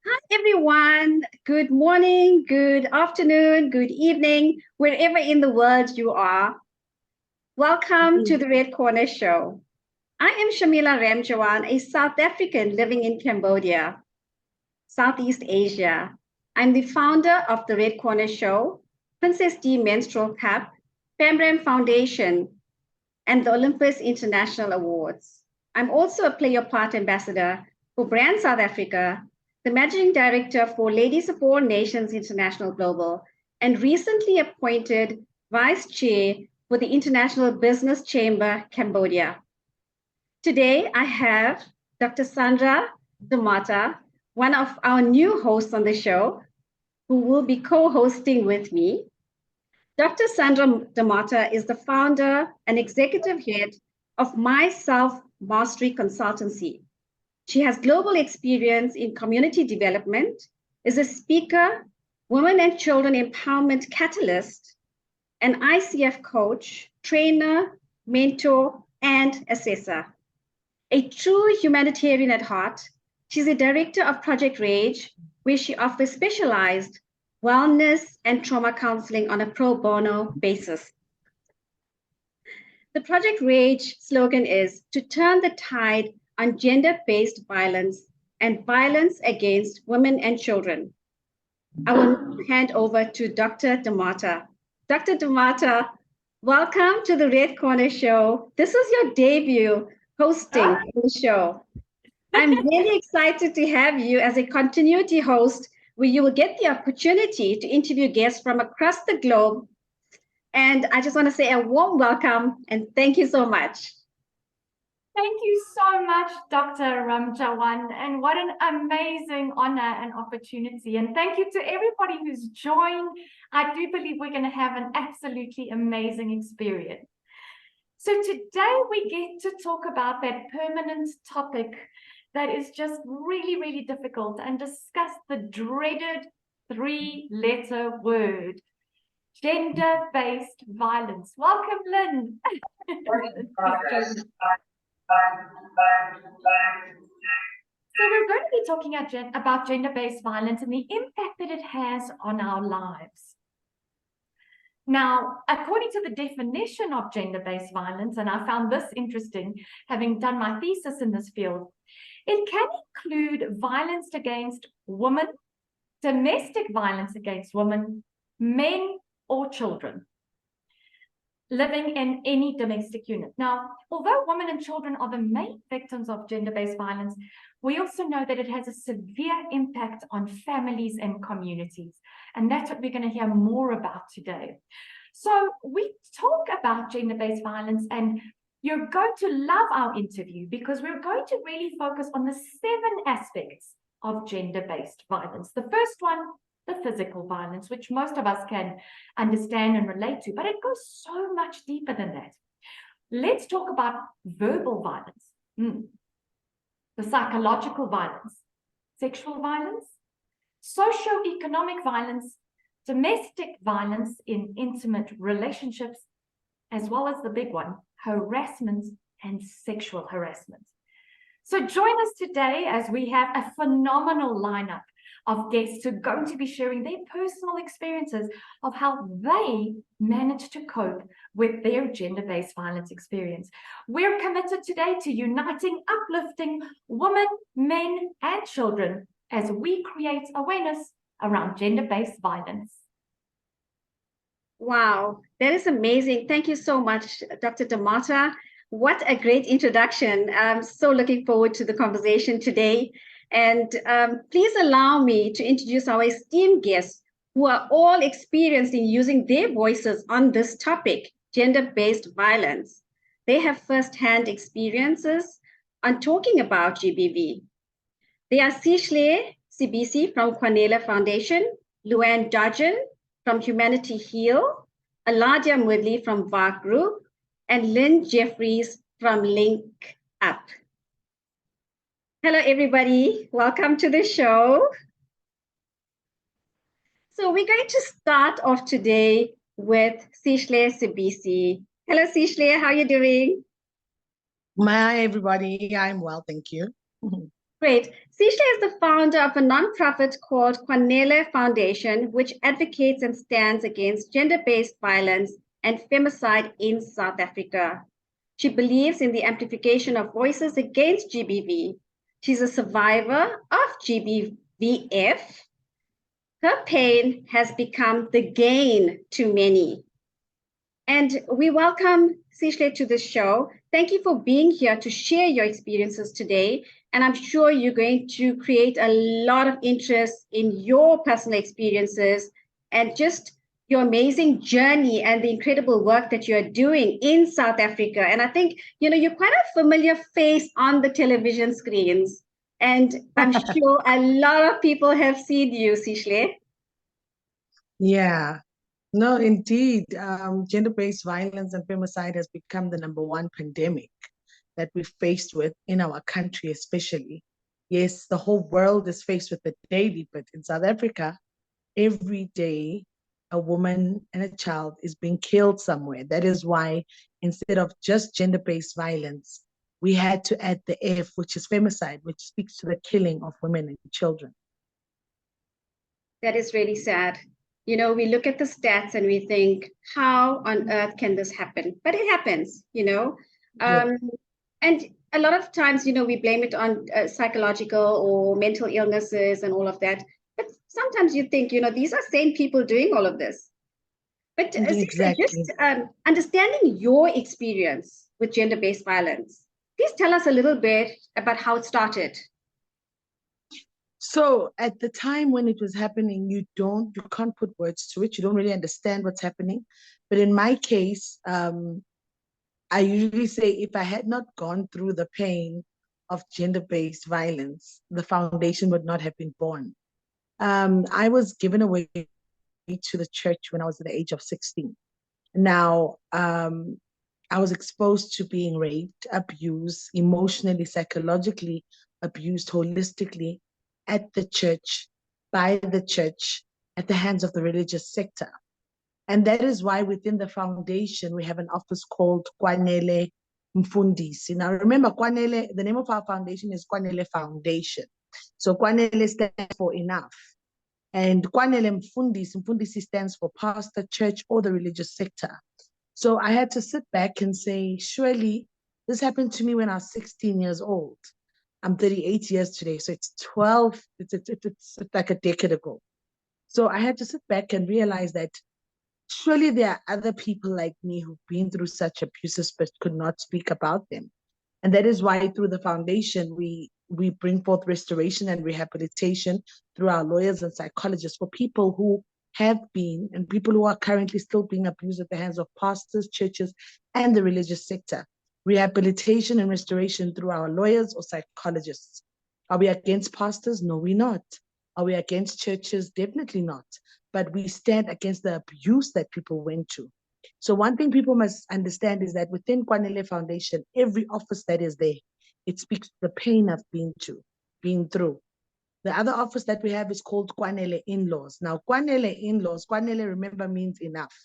Hi, everyone. Good morning, good afternoon, good evening, wherever in the world you are. Welcome to the Red Corner Show. I am Shamila Ramjawan, a South African living in Cambodia, Southeast Asia. I'm the founder of the Red Corner Show, Princess D Menstrual Cup, Famram Foundation, and the Olympus International Awards. I'm also a Play Your Part ambassador for Brand South Africa, the managing director for Ladies of All Nations International Global, and recently appointed vice chair for the International Business Chamber Cambodia. Today, I have Dr. Sandra Da Mata, one of our new hosts on the show, who will be co-hosting with me. Dr. Sandra Da Mata is the founder and executive head of My Self Mastery Consultancy. She has global experience in community development, is a speaker, women and children empowerment catalyst, an ICF coach, trainer, mentor, and assessor. A true humanitarian at heart, she's a director of Project Rage, where she offers specialized wellness and trauma counseling on a pro bono basis. The Project Rage slogan is to turn the tide on gender-based violence and violence against women and children. I will hand over to Dr. Da Mata. Dr. Da Mata, welcome to the Red Corner Show. This is your debut hosting the show. I'm really excited to have you as a continuity host where you will get the opportunity to interview guests from across the globe. And I just want to say a warm welcome and thank you so much. Thank you so much, Dr. Ramjawan, and what an amazing honor and opportunity. And thank you to everybody who's joined. I do believe we're going to have an absolutely amazing experience. So today we get to talk about that permanent topic that is just really, really difficult and discuss the dreaded three-letter word, gender-based violence. Welcome, Lynn. So we're going to be talking about gender-based violence and the impact that it has on our lives. Now, according to the definition of gender-based violence, and I found this interesting, having done my thesis in this field, it can include violence against women, domestic violence against women, men, or children living in any domestic unit. Now, although women and children are the main victims of gender-based violence, we also know that it has a severe impact on families and communities. And that's what we're going to hear more about today. So we talk about gender-based violence, and you're going to love our interview because we're going to really focus on the 7 aspects of gender-based violence. The first one, the physical violence, which most of us can understand and relate to, but it goes so much deeper than that. Let's talk about verbal violence, the psychological violence, sexual violence, socio-economic violence, domestic violence in intimate relationships, as well as the big one, harassment and sexual harassment. So join us today as we have a phenomenal lineup of guests who are going to be sharing their personal experiences of how they managed to cope with their gender-based violence experience. We're committed today to uniting, uplifting women, men, and children as we create awareness around gender-based violence. Wow, that is amazing. Thank you so much, Dr. Da Mata. What a great introduction. I'm so looking forward to the conversation today. And please allow me to introduce our esteemed guests who are all experienced in using their voices on this topic, gender-based violence. They have firsthand experiences on talking about GBV. They are Sihle Sibisi from Kwanele Foundation, LuAnne Dodgen from Humanity Heal, Aladia Moodley from Vaagh Group, and Lynn Jeffries from LinkUp. Hello, everybody. Welcome to the show. So we're going to start off today with Sihle Sibisi. Hello, Sihle. How are you doing? Hi, everybody. I'm well, thank you. Great. Sihle is the founder of a nonprofit called Kwanele Foundation, which advocates and stands against gender-based violence and femicide in South Africa. She believes in the amplification of voices against GBV. She's a survivor of GBVF. Her pain has become the gain to many. And we welcome Sihle to this show. Thank you for being here to share your experiences today. And I'm sure you're going to create a lot of interest in your personal experiences and just your amazing journey and the incredible work that you're doing in South Africa. And I think, you're quite a familiar face on the television screens. And I'm sure a lot of people have seen you, Sihle. Yeah, no, indeed. Gender-based violence and femicide has become the #1 pandemic that we're faced with in our country, especially. Yes, the whole world is faced with it daily, but in South Africa, every day, a woman and a child is being killed somewhere. That is why instead of just gender-based violence, we had to add the F, which is femicide, which speaks to the killing of women and children. That is really sad. We look at the stats and we think, how on earth can this happen? But it happens, Yeah. And a lot of times, we blame it on psychological or mental illnesses and all of that. But sometimes you think, these are sane people doing all of this. But Exactly. just understanding your experience with gender-based violence, please tell us a little bit about how it started. So at the time when it was happening, you can't put words to it. You don't really understand what's happening. But in my case, I usually say if I had not gone through the pain of gender-based violence, the foundation would not have been born. I was given away to the church when I was at the age of 16. Now, I was exposed to being raped, abused, emotionally, psychologically abused, holistically, at the church, by the church, at the hands of the religious sector. And that is why within the foundation, we have an office called Kwanele Mfundisi. Now remember, Kwanele, the name of our foundation is Kwanele Foundation. So Kwanele stands for enough. And Kwanele Mfundisi stands for pastor, church, or the religious sector. So I had to sit back and say, surely this happened to me when I was 16 years old. I'm 38 years today, so it's like a decade ago. So I had to sit back and realize that surely there are other people like me who've been through such abuses but could not speak about them. And that is why through the foundation, we bring forth restoration and rehabilitation through our lawyers and psychologists for people who have been and people who are currently still being abused at the hands of pastors, churches, and the religious sector. Rehabilitation and restoration through our lawyers or psychologists. Are we against pastors? No, we're not. Are we against churches? Definitely not. But we stand against the abuse that people went to. So one thing people must understand is that within Kwanele Foundation, every office that is there, it speaks to the pain I've been through. The other office that we have is called Kwanele In-Laws. Now, Kwanele In-Laws, Kwanele, remember, means enough.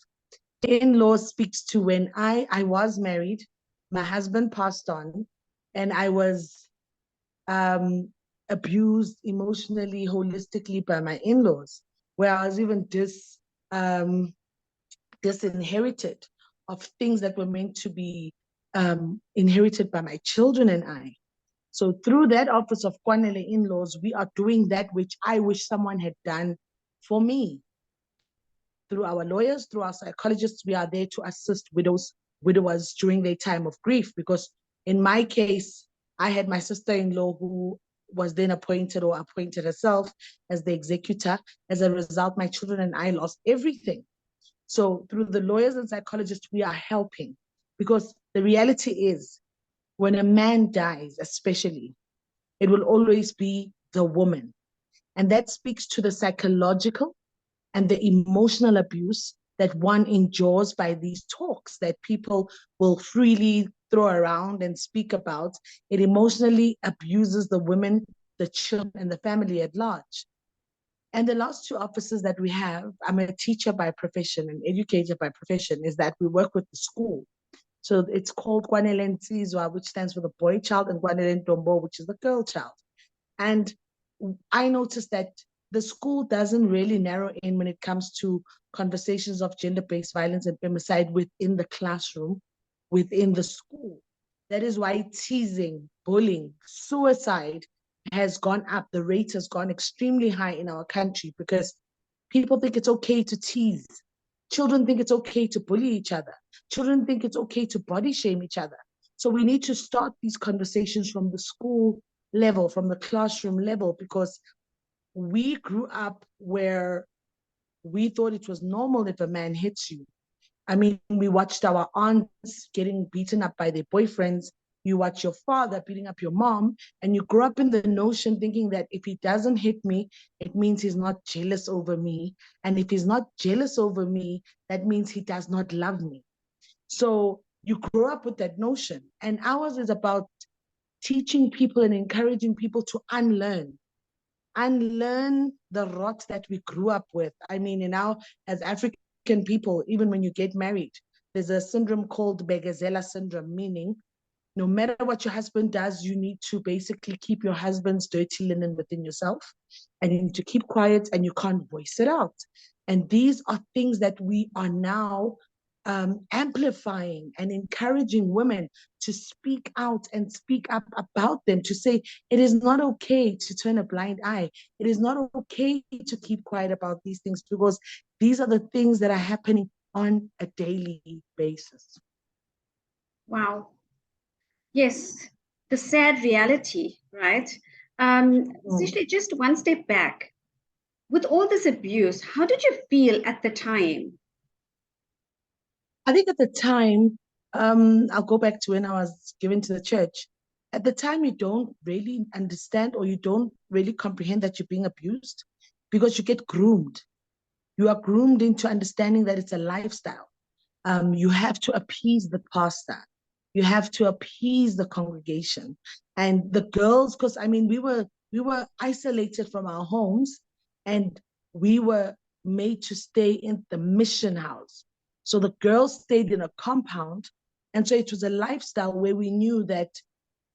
In-laws speaks to when I was married, my husband passed on, and I was abused emotionally, holistically by my in-laws, where I was even disinherited of things that were meant to be inherited by my children and I. So through that office of Kwanele In-Laws, we are doing that which I wish someone had done for me. Through our lawyers, through our psychologists, we are there to assist widowers during their time of grief. Because in my case, I had my sister-in-law who was then appointed herself as the executor. As a result, my children and I lost everything. So through the lawyers and psychologists, we are helping, because the reality is when a man dies, especially, it will always be the woman. And that speaks to the psychological and the emotional abuse that one endures by these talks that people will freely throw around and speak about. It emotionally abuses the women, the children, and the family at large. And the last two offices that we have, I'm a teacher by profession and educator by profession, is that we work with the school. So it's called Kwanele Nsizwa, which stands for the boy child, and Kwanele Ntombo, which is the girl child. And I noticed that the school doesn't really narrow in when it comes to conversations of gender-based violence and femicide within the classroom, within the school. That is why teasing, bullying, suicide has gone up. The rate has gone extremely high in our country because people think it's okay to tease. Children think it's okay to bully each other. Children think it's okay to body shame each other. So we need to start these conversations from the school level, from the classroom level, because we grew up where we thought it was normal if a man hits you. I mean, we watched our aunts getting beaten up by their boyfriends. You watch your father beating up your mom, and you grow up in the notion thinking that if he doesn't hit me, it means he's not jealous over me. And if he's not jealous over me, that means he does not love me. So you grow up with that notion. And ours is about teaching people and encouraging people to unlearn the rot that we grew up with. I mean, now as African people, even when you get married, there's a syndrome called Begazela syndrome, meaning no matter what your husband does, you need to basically keep your husband's dirty linen within yourself, and you need to keep quiet and you can't voice it out. And these are things that we are now amplifying and encouraging women to speak out and speak up about them, to say it is not okay to turn a blind eye. It is not okay to keep quiet about these things, because these are the things that are happening on a daily basis. Wow. Yes, the sad reality, right? Sihle, just one step back. With all this abuse, how did you feel at the time? I think at the time, I'll go back to when I was given to the church. At the time, you don't really understand, or you don't really comprehend that you're being abused, because you get groomed. You are groomed into understanding that it's a lifestyle. You have to appease the pastor. You have to appease the congregation. And the girls, because I mean, we were isolated from our homes, and we were made to stay in the mission house. So the girls stayed in a compound. And so it was a lifestyle where we knew that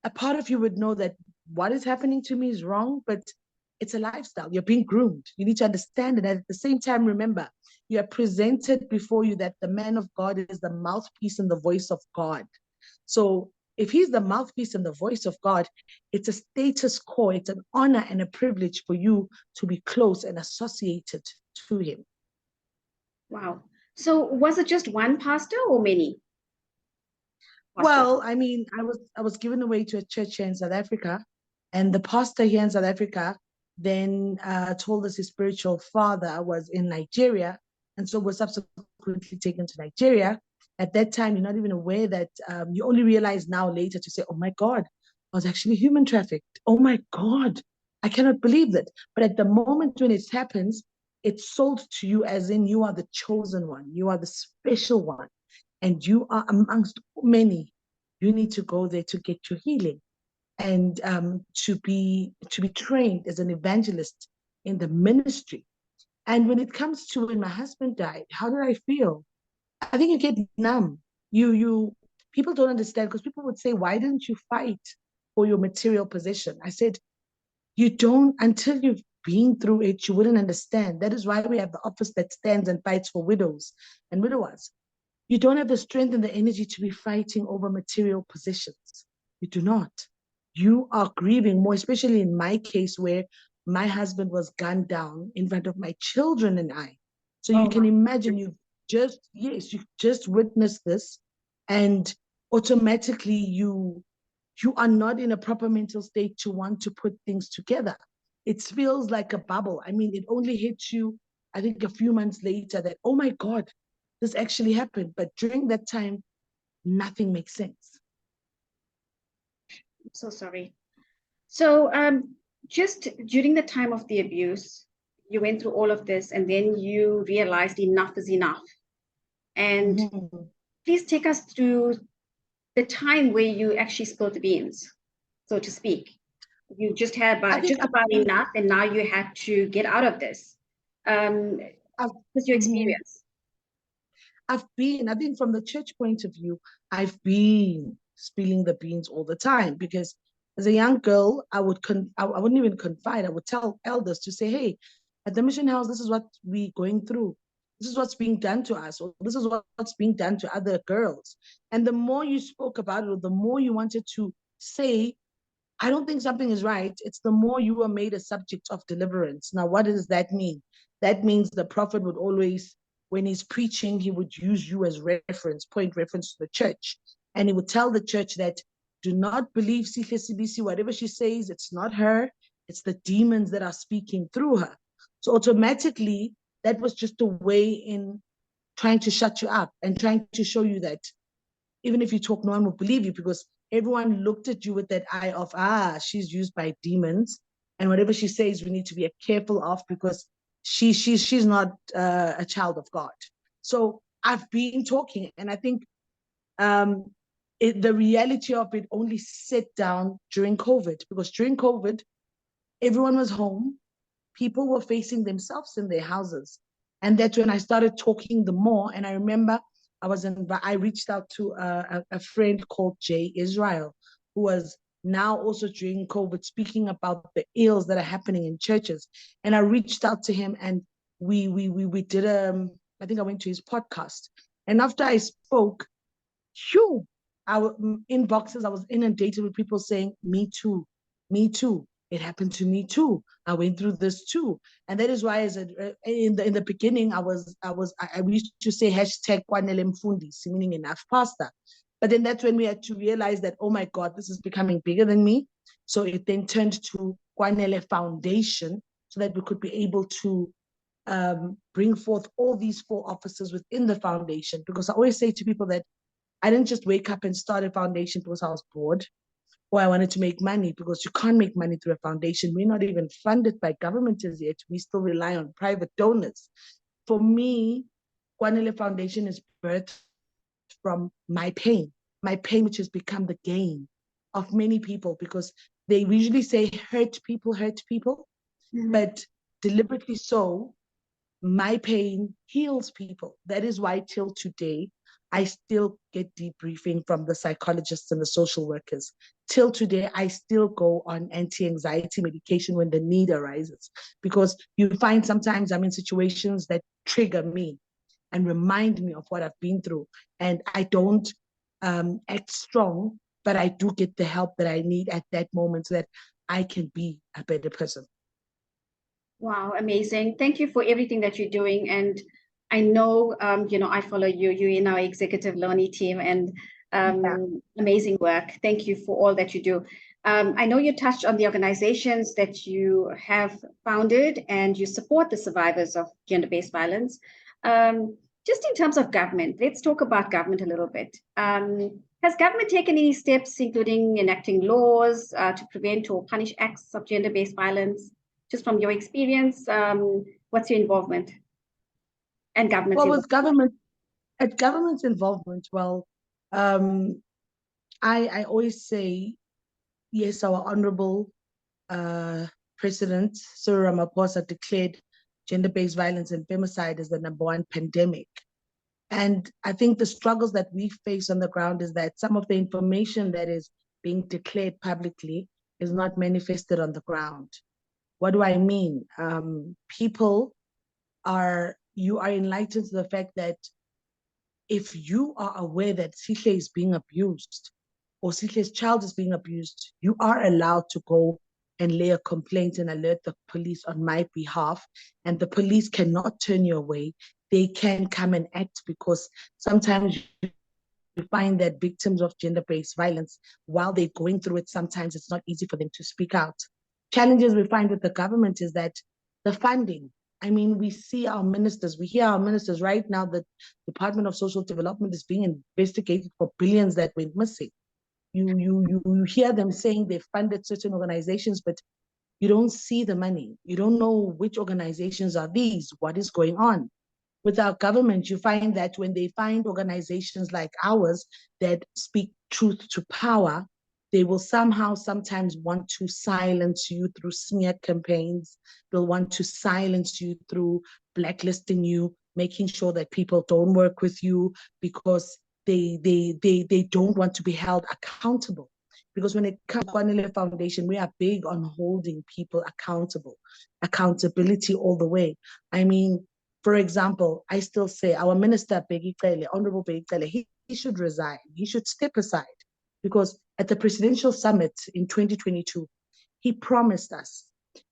a part of you would know that what is happening to me is wrong, but it's a lifestyle. You're being groomed. You need to understand it. And at the same time, remember, you are presented before you that the man of God is the mouthpiece and the voice of God. So if he's the mouthpiece and the voice of God, it's a status quo, it's an honor and a privilege for you to be close and associated to him. Wow. So was it just one pastor or many? Well, I mean, I was given away to a church here in South Africa, and the pastor here in South Africa then told us his spiritual father was in Nigeria, and so was subsequently taken to Nigeria. At that time, you're not even aware that you only realize now later to say, "Oh my God, I was actually human trafficked. Oh my God, I cannot believe that." But at the moment when it happens, it's sold to you as in you are the chosen one, you are the special one, and you are amongst many. You need to go there to get your healing, and to be trained as an evangelist in the ministry. And when it comes to when my husband died, how did I feel? I think you get numb. You people don't understand, because people would say, "Why didn't you fight for your material possession?" I said, "You don't, until you've been through it, you wouldn't understand." That is why we have the office that stands and fights for widows and widowers. You don't have the strength and the energy to be fighting over material possessions. You do not. You are grieving more, especially in my case, where my husband was gunned down in front of my children and I. So you can imagine, you just witnessed this, and automatically you are not in a proper mental state to want to put things together. It feels like a bubble. I mean, it only hits you, I think, a few months later that, oh my God, this actually happened. But during that time, nothing makes sense. I'm so sorry. So just during the time of the abuse, you went through all of this, and then you realized enough is enough. And please take us through the time where you actually spilled the beans, so to speak. You just had just about enough, and now you had to get out of this. What's your experience? I think from the church point of view, I've been spilling the beans all the time, because As a young girl, I wouldn't even confide. I would tell elders to say, hey, at the mission house, this is what we're going through. This is what's being done to us, or this is what's being done to other girls. And the more you spoke about it, or the more you wanted to say, I don't think something is right, it's the more you are made a subject of deliverance. Now, what does that mean? That means the prophet would always, when he's preaching, he would use you as reference, point reference to the church. And he would tell the church that do not believe Sihle Sibisi, whatever she says, it's not her, it's the demons that are speaking through her. So automatically, that was just a way in trying to shut you up and trying to show you that even if you talk, no one will believe you, because everyone looked at you with that eye of, she's used by demons. And whatever she says, we need to be careful of, because she's not a child of God. So I've been talking, and I think the reality of it only set down during COVID, because during COVID, everyone was home. People were facing themselves in their houses. And that's when I started talking the more. And I remember I reached out to a friend called Jay Israel, who was now also during COVID speaking about the ills that are happening in churches. And I reached out to him, and we did I think I went to his podcast. And after I spoke, phew, our inboxes, I was inundated with people saying, me too, me too. It happened to me too. I went through this too. And that is why in the beginning, I used to say hashtag Kwanele Mfundisi, meaning enough pastor. But then that's when we had to realize that, oh my God, this is becoming bigger than me. So it then turned to Kwanele Foundation, so that we could be able to bring forth all these 4 officers within the foundation. Because I always say to people that I didn't just wake up and start a foundation because I was bored or I wanted to make money, because you can't make money through a foundation. We're not even funded by government as yet. We still rely on private donors. For me, Kwanele Foundation is birthed from my pain, which has become the gain of many people, because they usually say hurt people, mm-hmm. But deliberately so, my pain heals people. That is why till today, I still get debriefing from the psychologists and the social workers. Till today, I still go on anti-anxiety medication when the need arises, because you find sometimes I'm in situations that trigger me and remind me of what I've been through. And I don't act strong, but I do get the help that I need at that moment so that I can be a better person. Wow, amazing. Thank you for everything that you're doing. And I know, I follow you. You're in our executive LOANI team, and amazing work. Thank you for all that you do. I know you touched on the organizations that you have founded, and you support the survivors of gender-based violence. Just in terms of government, let's talk about government a little bit. Has government taken any steps, including enacting laws to prevent or punish acts of gender-based violence? Just from your experience, what's your involvement and government? Well, with government's involvement, well, I always say, yes, our honorable President Cyril Ramaphosa declared gender-based violence and femicide as the #1 pandemic. And I think the struggles that we face on the ground is that some of the information that is being declared publicly is not manifested on the ground. What do I mean? You are enlightened to the fact that if you are aware that Sihle is being abused or Sihle's child is being abused, you are allowed to go and lay a complaint and alert the police on my behalf. And the police cannot turn you away. They can come and act, because sometimes you find that victims of gender-based violence, while they're going through it, sometimes it's not easy for them to speak out. Challenges we find with the government is that the funding. I mean, we hear our ministers right now. The Department of Social Development is being investigated for billions that went missing. You hear them saying they funded certain organizations, but you don't see the money. You don't know which organizations are these, what is going on. With our government, you find that when they find organizations like ours that speak truth to power, they will sometimes want to silence you through smear campaigns. They'll want to silence you through blacklisting you, making sure that people don't work with you because they don't want to be held accountable. Because when it comes to Kwanele Foundation, we are big on holding people accountable, accountability all the way. I mean, for example, I still say our minister, Honorable Begicele, he should resign. He should step aside, because at the presidential summit in 2022, he promised us,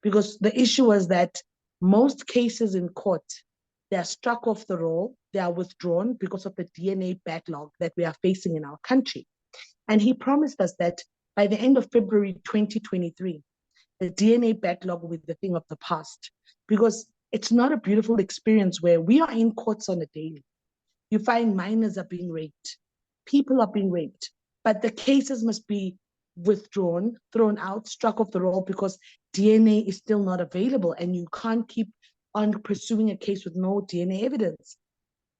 because the issue was that most cases in court, they are struck off the roll, they are withdrawn because of the DNA backlog that we are facing in our country. And he promised us that by the end of February 2023, the DNA backlog will be the thing of the past, because it's not a beautiful experience where we are in courts on a daily. You find minors are being raped, people are being raped, but the cases must be withdrawn, thrown out, struck off the roll, because DNA is still not available, and you can't keep on pursuing a case with no DNA evidence.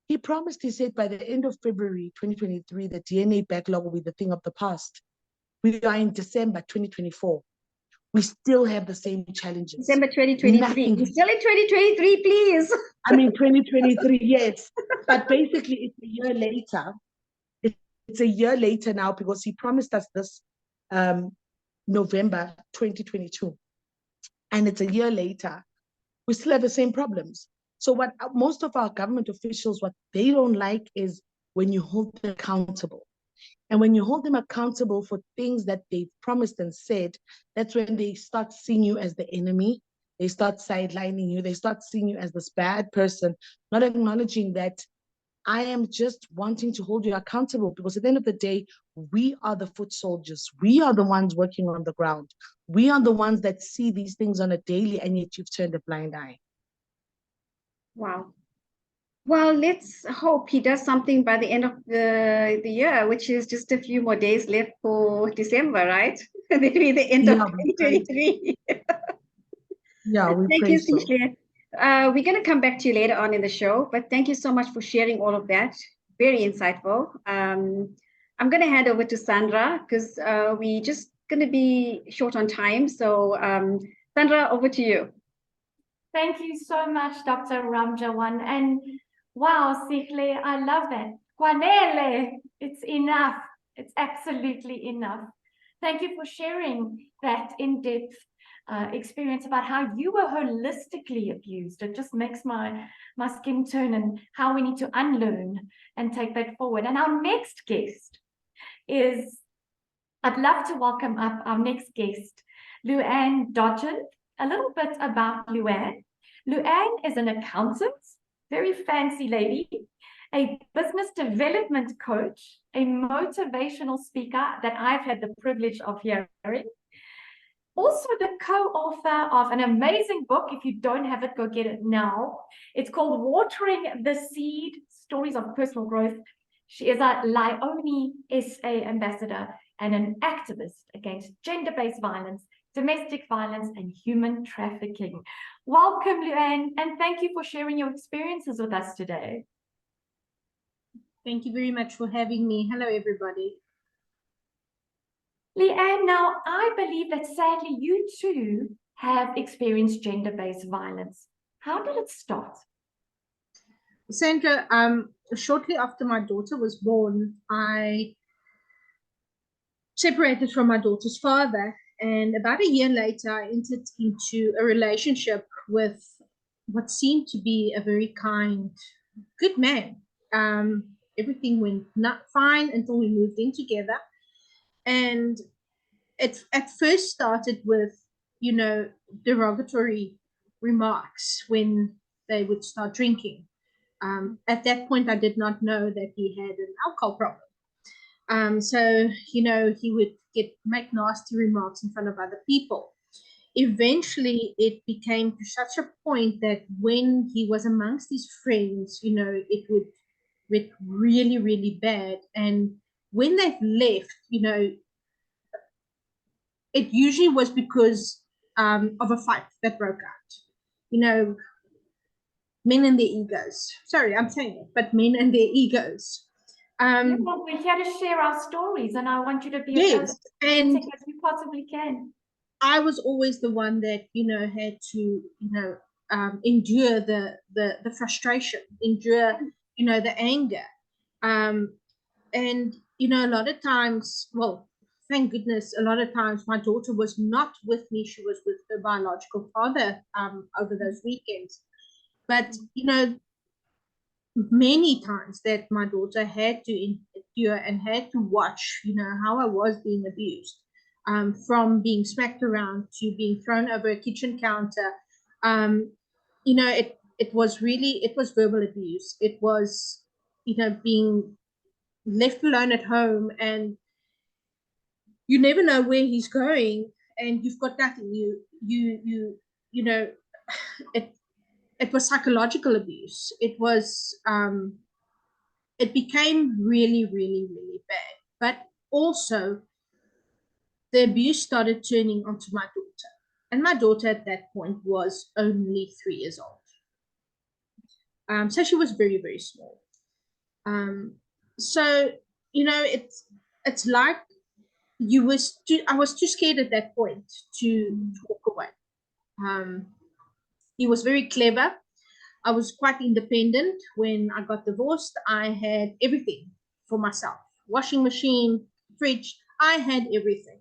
He promised, he said, by the end of February 2023, the DNA backlog will be the thing of the past. We are in December 2024. We still have the same challenges. December 2023. We're still in 2023, please. I mean, 2023, yes. But basically, it's a year later. It's a year later now, because he promised us this November 2022. And it's a year later. We still have the same problems. So what most of our government officials, what they don't like is when you hold them accountable. And when you hold them accountable for things that they've promised and said, that's when they start seeing you as the enemy. They start sidelining you. They start seeing you as this bad person, not acknowledging that I am just wanting to hold you accountable, because at the end of the day, we are the foot soldiers. We are the ones working on the ground. We are the ones that see these things on a daily, and yet you've turned a blind eye. Wow. Well, let's hope he does something by the end of the year, which is just a few more days left for December, right? Maybe the end of 2023. Yeah, we Thank pray you, so. Sihle. We're going to come back to you later on in the show, but thank you so much for sharing all of that. Very insightful. I'm going to hand over to Sandra, because we're just going to be short on time. So Sandra, over to you. Thank you so much, Dr. Ramjawan. And wow, Sihle, I love that. Kwanele, it's enough. It's absolutely enough. Thank you for sharing that in-depth experience about how you were holistically abused. It just makes my skin turn, and how we need to unlearn and take that forward. And our next guest is, I'd love to welcome up our next guest, LuAnne Dodgen. A little bit about LuAnne. LuAnne is an accountant, very fancy lady, a business development coach, a motivational speaker that I've had the privilege of hearing. Also the co-author of an amazing book. If you don't have it, go get it now. It's called Watering the Seed, Stories of Personal Growth. She is a LOANI SA ambassador and an activist against gender-based violence, domestic violence, and human trafficking. Welcome, LuAnne, and thank you for sharing your experiences with us today. Thank you very much for having me. Hello, everybody. LuAnne, now I believe that sadly you too have experienced gender-based violence. How did it start? Sandra, shortly after my daughter was born, I separated from my daughter's father. And about a year later, I entered into a relationship with what seemed to be a very kind, good man. Everything went not fine until we moved in together. And it at first started with, you know, derogatory remarks when they would start drinking. At that point, I did not know that he had an alcohol problem. So, you know, he would make nasty remarks in front of other people. Eventually, it became to such a point that when he was amongst his friends, you know, it would get really, really bad. And when they've left, you know, it usually was because of a fight that broke out. You know, men and their egos. Sorry, I'm saying it, but men and their egos. Well, we're here to share our stories, and I want you to be as authentic as you possibly can. I was always the one that, you know, had to, you know, endure the frustration, endure, you know, the anger. And, you know, a lot of times, well, thank goodness, a lot of times my daughter was not with me. She was with her biological father over those weekends. But, you know, many times that my daughter had to endure and had to watch, you know, how I was being abused, from being smacked around to being thrown over a kitchen counter. You know, it was verbal abuse. It was, you know, being left alone at home, and you never know where he's going, and you've got nothing. You know, it was psychological abuse. It was it became really, really, really bad. But also, the abuse started turning onto my daughter. And my daughter at that point was only 3 years old. So she was very, very small. So, you know, it's like I was too scared at that point to walk away. He was very clever. I was quite independent. When I got divorced, I had everything for myself. Washing machine, fridge, I had everything.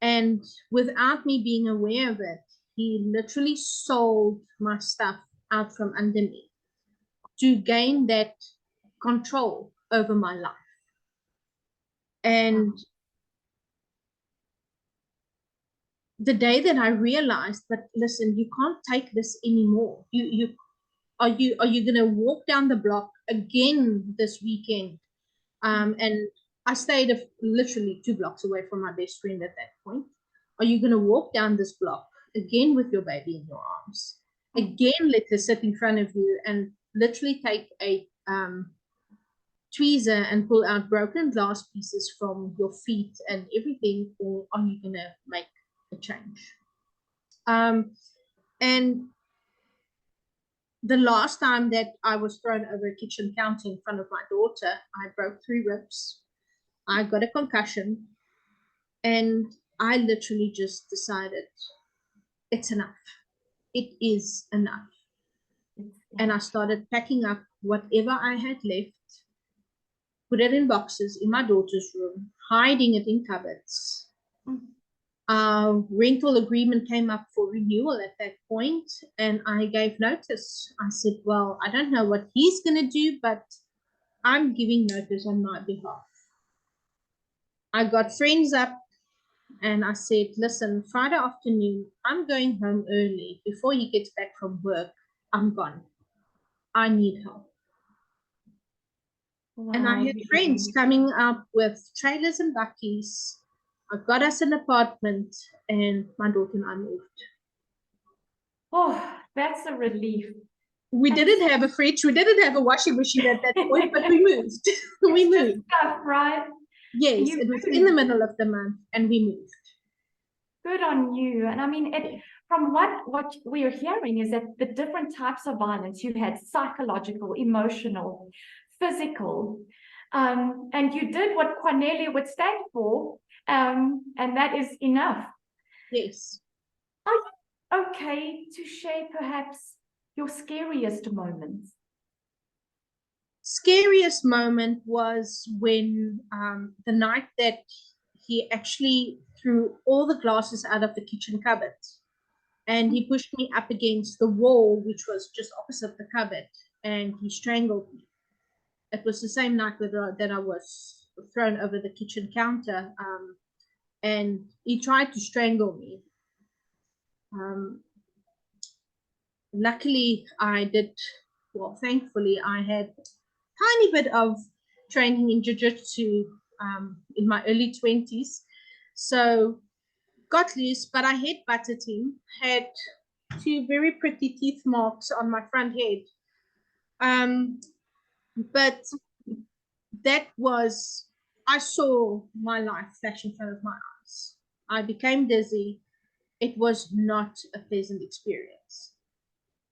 And without me being aware of it, he literally sold my stuff out from under me to gain that control over my life. And the day that I realized, but listen, you can't take this anymore. Are you gonna walk down the block again this weekend? And I stayed literally 2 blocks away from my best friend at that point. Are you gonna walk down this block again with your baby in your arms? Again, let her sit in front of you and literally take a tweezer and pull out broken glass pieces from your feet and everything, or are you gonna make a change? And the last time that I was thrown over a kitchen counter in front of my daughter, I broke 3 ribs. I got a concussion, and I literally just decided it's enough. It is enough. And I started packing up whatever I had left, put it in boxes in my daughter's room, hiding it in cupboards. Our rental agreement came up for renewal at that point, and I gave notice. I said, well, I don't know what he's going to do, but I'm giving notice on my behalf. I got friends up, and I said, listen, Friday afternoon, I'm going home early. Before he gets back from work, I'm gone. I need help. Wow. And I had friends coming up with trailers and buckies. I got us an apartment, and my daughter and I moved. Oh, that's a relief. We didn't have a fridge. We didn't have a washing machine at that point, but we moved. We moved. Stuff, right? Yes, it was in the middle of the month, and we moved. Good on you. And I mean, from what we are hearing is that the different types of violence you had: psychological, emotional, physical, and you did what Kwanele would stand for, and that is enough. Yes. Are you okay to share perhaps your scariest moments? Scariest moment was when the night that he actually threw all the glasses out of the kitchen cupboard, and he pushed me up against the wall, which was just opposite the cupboard, and he strangled me. It was the same night that I was thrown over the kitchen counter, and he tried to strangle me. Luckily, thankfully, I had a tiny bit of training in jiu-jitsu in my early 20s. So got loose, but I head-butted him, had 2 very pretty teeth marks on my front head. But I saw my life flash in front of my eyes. I became dizzy. It was not a pleasant experience.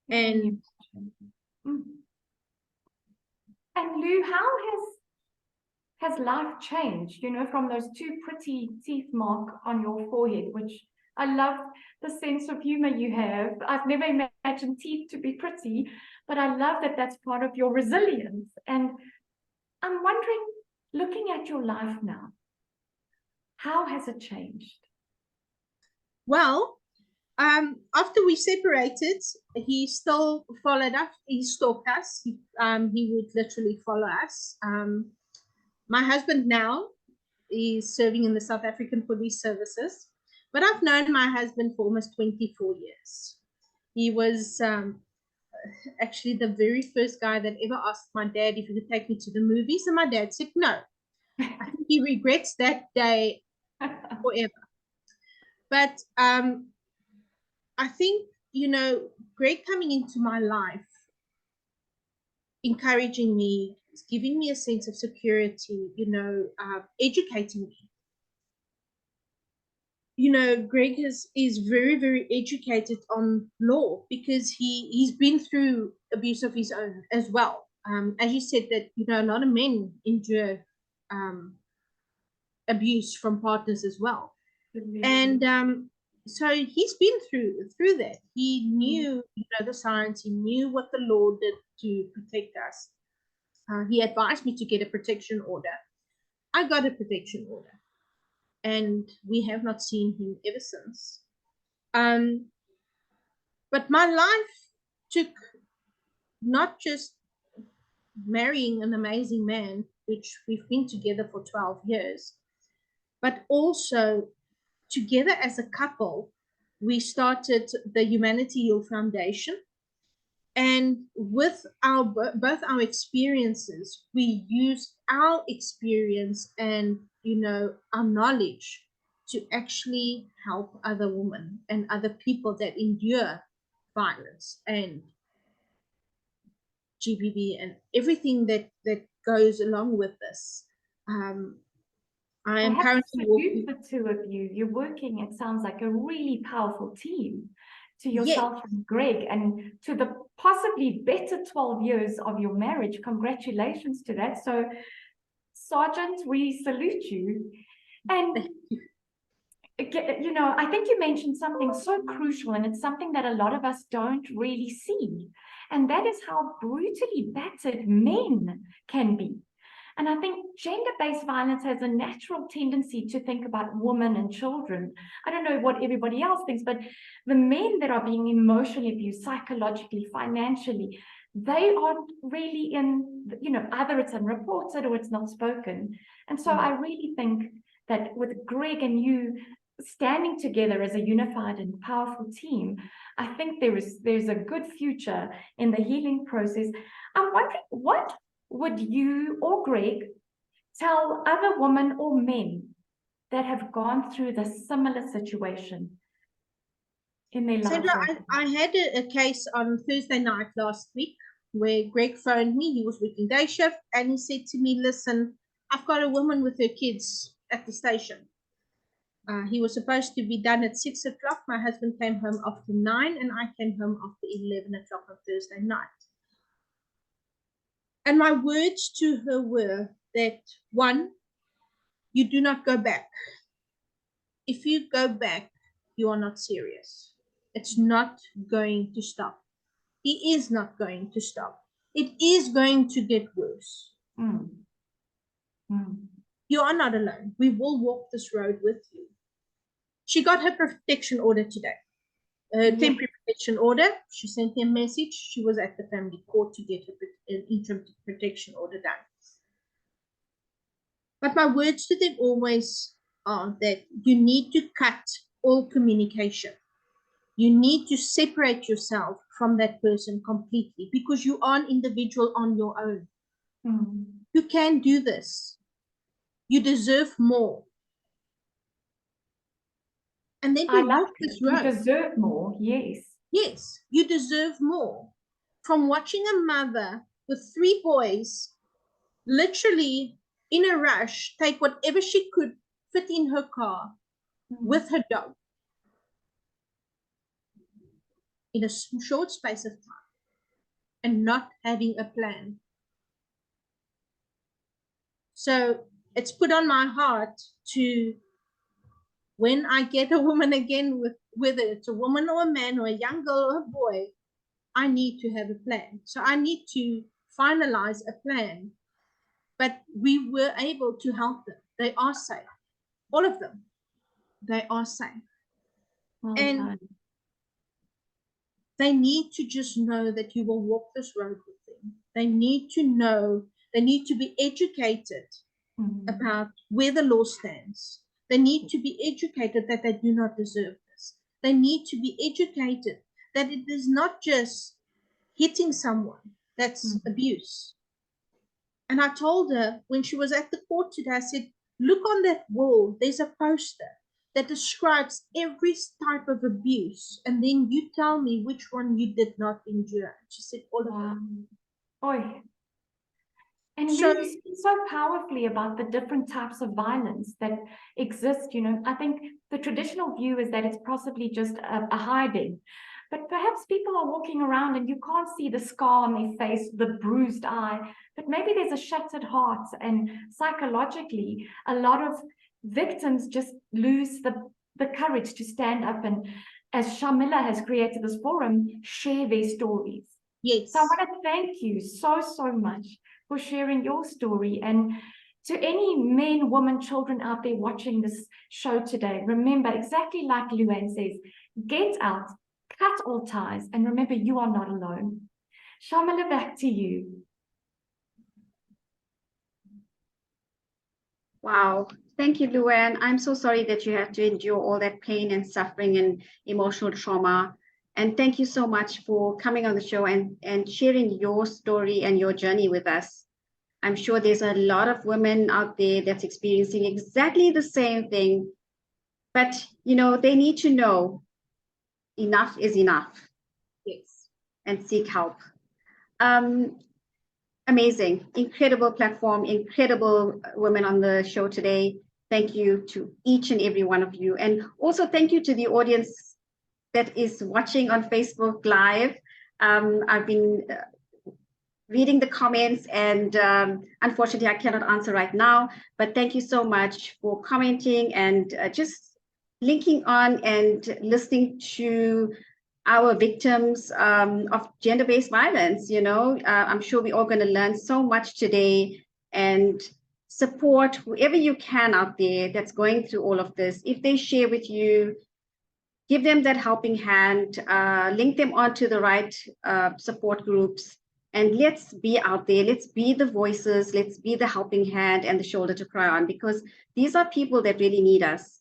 And Lou, how has life changed, you know, from those 2 pretty teeth mark on your forehead, which I love the sense of humor you have. I've never imagined teeth to be pretty, but I love that that's part of your resilience. And I'm wondering, looking at your life now, How has it changed? Well, after we separated, he still followed us. He stalked us. He would literally follow us. My husband now is serving in the South African Police Services, but I've known my husband for almost 24 years. He was actually the very first guy that ever asked my dad if he could take me to the movies, and my dad said no. I think he regrets that day forever. But I think, Greg coming into my life, encouraging me, giving me a sense of security, educating me. Greg is very, very educated on law because he's been through abuse of his own as well. As you said that, a lot of men endure abuse from partners as well. And so he's been through that. He knew, the science. He knew what the law did to protect us. He advised me to get a protection order. I got a protection order, and we have not seen him ever since. But my life took not just marrying an amazing man, which we've been together for 12 years, but also together as a couple, we started the Humanity Heal Foundation. And with both our experiences, we use our experience and, our knowledge to actually help other women and other people that endure violence and GBV and everything that goes along with this. I am currently working. The two of you, you're working, it sounds like a really powerful team, to yourself and Greg, and to the possibly better 12 years of your marriage. Congratulations to that. So, Sergeant, we salute you. And I think you mentioned something so crucial, and it's something that a lot of us don't really see, and that is how brutally battered men can be. And I think gender-based violence has a natural tendency to think about women and children. I don't know what everybody else thinks, but the men that are being emotionally abused, psychologically, financially, they aren't really in, either it's unreported or it's not spoken. And so I really think that with Greg and you standing together as a unified and powerful team, I think there's a good future in the healing process. I'm wondering, what would you or Greg tell other women or men that have gone through the similar situation in their lives? Sandra, I had a case on Thursday night last week where Greg phoned me. He was working day shift, and he said to me, listen, I've got a woman with her kids at the station. He was supposed to be done at 6 o'clock. My husband came home after 9, and I came home after 11 o'clock on Thursday night. And my words to her were that, one, you do not go back. If you go back, you are not serious. It's not going to stop. It is not going to stop. It is going to get worse. You are not alone. We will walk this road with you. She got her protection order today. Temporary protection order. She sent me a message. She was at the family court to get an interim protection order done. But my words to them always are that you need to cut all communication. You need to separate yourself from that person completely, because you are an individual on your own. You can do this. You deserve more. And then we walk this road. You deserve more, yes. Yes, you deserve more. From watching a mother with 3 boys, literally in a rush, take whatever she could fit in her car with her dog in a short space of time, and not having a plan. So it's put on my heart to, when I get a woman again, whether it's a woman or a man or a young girl or a boy, I need to have a plan. So I need to finalize a plan. But we were able to help them. They are safe. all of them, they are safe. Well And done. they need to just know that you will walk this road with them. They need to know, they need to be educated about where the law stands. They need to be educated that they do not deserve this. They need to be educated that it is not just hitting someone that's abuse. And I told her when she was at the court today, I said, look on that wall, there's a poster that describes every type of abuse. And then you tell me which one you did not endure. She said, all of them. Oi. And So- you speak so powerfully about the different types of violence that exist. You know, I think the traditional view is that it's possibly just a hiding. But perhaps people are walking around and you can't see the scar on their face, the bruised eye, but maybe there's a shattered heart. And psychologically, a lot of victims just lose the courage to stand up and, as Shamila has created this forum, share their stories. Yes. So I want to thank you so much for sharing your story. And to any men, women, children out there watching this show today, remember, exactly like LuAnne says, get out, cut all ties, and remember, you are not alone. Shamila, back to you. Wow. Thank you, LuAnne. I'm so sorry that you have to endure all that pain and suffering and emotional trauma. And thank you so much for coming on the show and sharing your story and your journey with us. I'm sure there's a lot of women out there that's experiencing exactly the same thing. But, you know, they need to know enough is enough. Yes. And seek help. Amazing, incredible platform, incredible women on the show today. Thank you to each and every one of you. And also thank you to the audience that is watching on Facebook Live. I've been reading the comments and unfortunately I cannot answer right now, but thank you so much for commenting and just linking on and listening to our victims of gender-based violence. You know, I'm sure we're all going to learn so much today and support whoever you can out there that's going through all of this. If they share with you, give them that helping hand, link them onto the right support groups, and let's be out there. Let's be the voices. Let's be the helping hand and the shoulder to cry on, because these are people that really need us.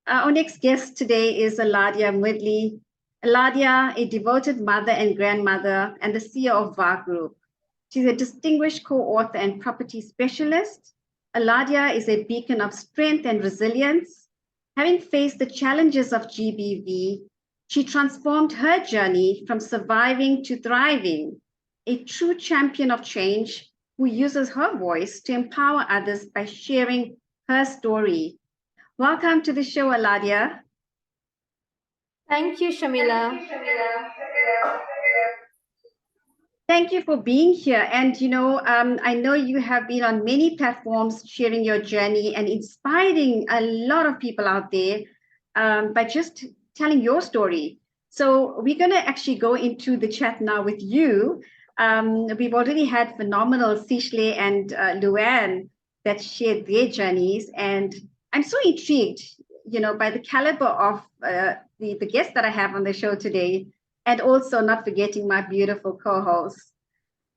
Our next guest today is Aladia Moodley. Aladia, a devoted mother and grandmother and the CEO of Vaagh Group. She's a distinguished co-author and property specialist. Aladia is a beacon of strength and resilience. Having faced the challenges of GBV, she transformed her journey from surviving to thriving, a true champion of change who uses her voice to empower others by sharing her story. Welcome to the show, Aladia. Thank you, Shamila. Thank you for being here. And, you know, I know you have been on many platforms sharing your journey and inspiring a lot of people out there by just telling your story. So we're going to actually go into the chat now with you. We've already had phenomenal Sihle and LuAnne that shared their journeys. And I'm so intrigued, you know, by the caliber of the guests that I have on the show today. And also not forgetting my beautiful co-host.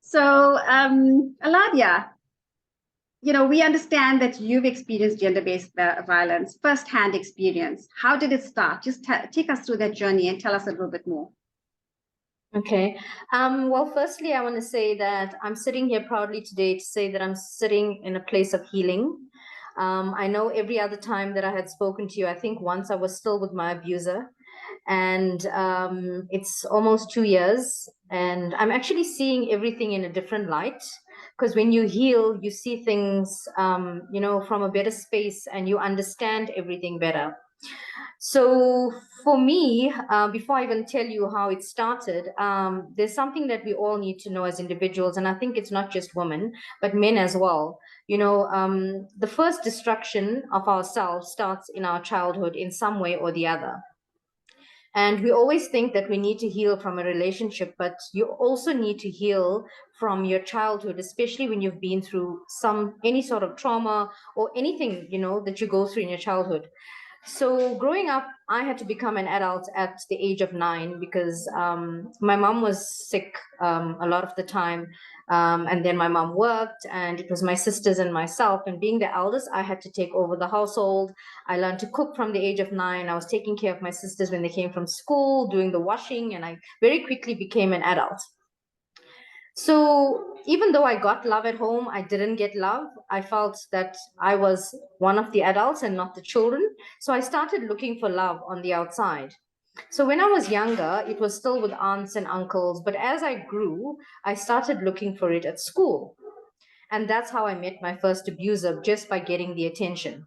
So, Aladia, you know, we understand that you've experienced gender-based violence, first-hand experience. How did it start? Just take us through that journey and tell us a little bit more. Okay. Well, firstly, I want to say that I'm sitting here proudly today to say that I'm sitting in a place of healing. I know every other time that I had spoken to you, I think once I was still with my abuser. And it's almost 2 years, and I'm actually seeing everything in a different light, because when you heal, you see things, you know, from a better space, and you understand everything better. So for me, before I even tell you how it started, there's something that we all need to know as individuals, and I think it's not just women, but men as well. You know, the first destruction of ourselves starts in our childhood in some way or the other. And we always think that we need to heal from a relationship, but you also need to heal from your childhood, especially when you've been through any sort of trauma or anything, that you go through in your childhood. So growing up, I had to become an adult at the age of 9 because my mom was sick a lot of the time. And then my mom worked, and it was my sisters and myself. And being the eldest, I had to take over the household. I learned to cook from the age of 9. I was taking care of my sisters when they came from school, doing the washing, and I very quickly became an adult. So even though I got love at home, I didn't get love. I felt that I was one of the adults and not the children. So I started looking for love on the outside. So when I was younger, it was still with aunts and uncles. But as I grew, I started looking for it at school. And that's how I met my first abuser, just by getting the attention.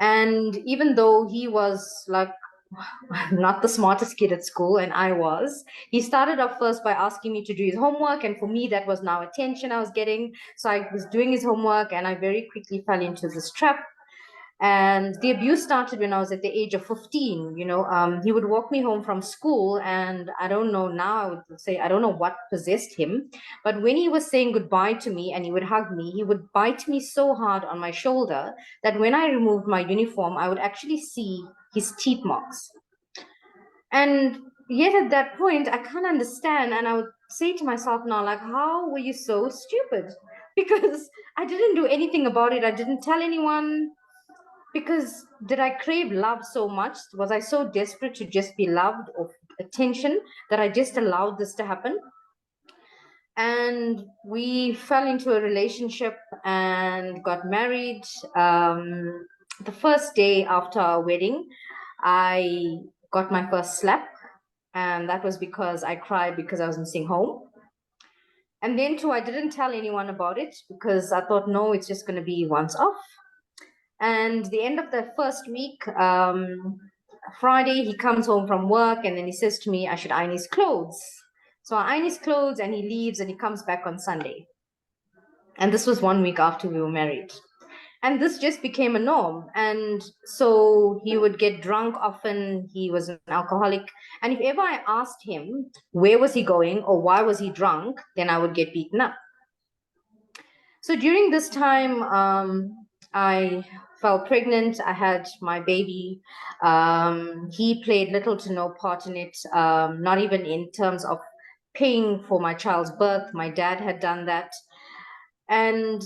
And even though he was like not the smartest kid at school, and I was, he started off first by asking me to do his homework. And for me, that was now attention I was getting. So I was doing his homework, and I very quickly fell into this trap. And the abuse started when I was at the age of 15. He would walk me home from school, and I don't know now, I would say, I don't know what possessed him. But when he was saying goodbye to me and he would hug me, he would bite me so hard on my shoulder that when I removed my uniform, I would actually see his teeth marks. And yet at that point, I can't understand. And I would say to myself now, like, how were you so stupid? Because I didn't do anything about it. I didn't tell anyone. Because did I crave love so much? Was I so desperate to just be loved or attention that I just allowed this to happen? And we fell into a relationship and got married. The first day after our wedding, I got my first slap. And that was because I cried because I was missing home. And then too, I didn't tell anyone about it because I thought, no, it's just going to be once off. And the end of the first week, Friday, he comes home from work, and then he says to me, I should iron his clothes. So I iron his clothes, and he leaves, and he comes back on Sunday. And this was 1 week after we were married. And this just became a norm. And so he would get drunk often. He was an alcoholic. And if ever I asked him where was he going or why was he drunk, then I would get beaten up. So during this time, I fell pregnant. I had my baby. He played little to no part in it, not even in terms of paying for my child's birth. My dad had done that. And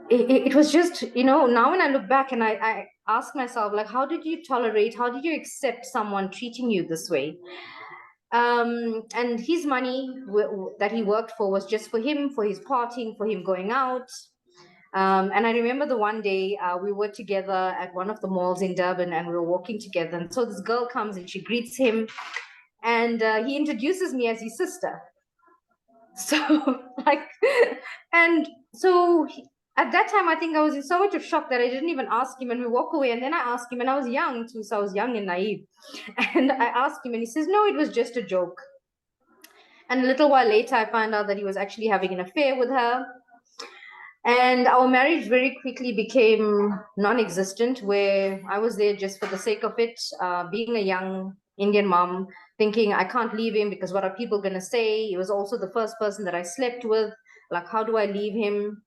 it was just, now when I look back and I ask myself, like, how did you accept someone treating you this way? And his money that he worked for was just for him, for his partying, for him going out. And I remember the one day we were together at one of the malls in Durban, and we were walking together. And so this girl comes and she greets him, and he introduces me as his sister. So at that time, I think I was in so much of shock that I didn't even ask him, and we walk away. And then I asked him, and I was young too, so I was young and naive. And I asked him, and he says, no, it was just a joke. And a little while later, I found out that he was actually having an affair with her. And our marriage very quickly became non-existent, where I was there just for the sake of it, being a young Indian mom, thinking I can't leave him because what are people going to say? He was also the first person that I slept with. Like, how do I leave him?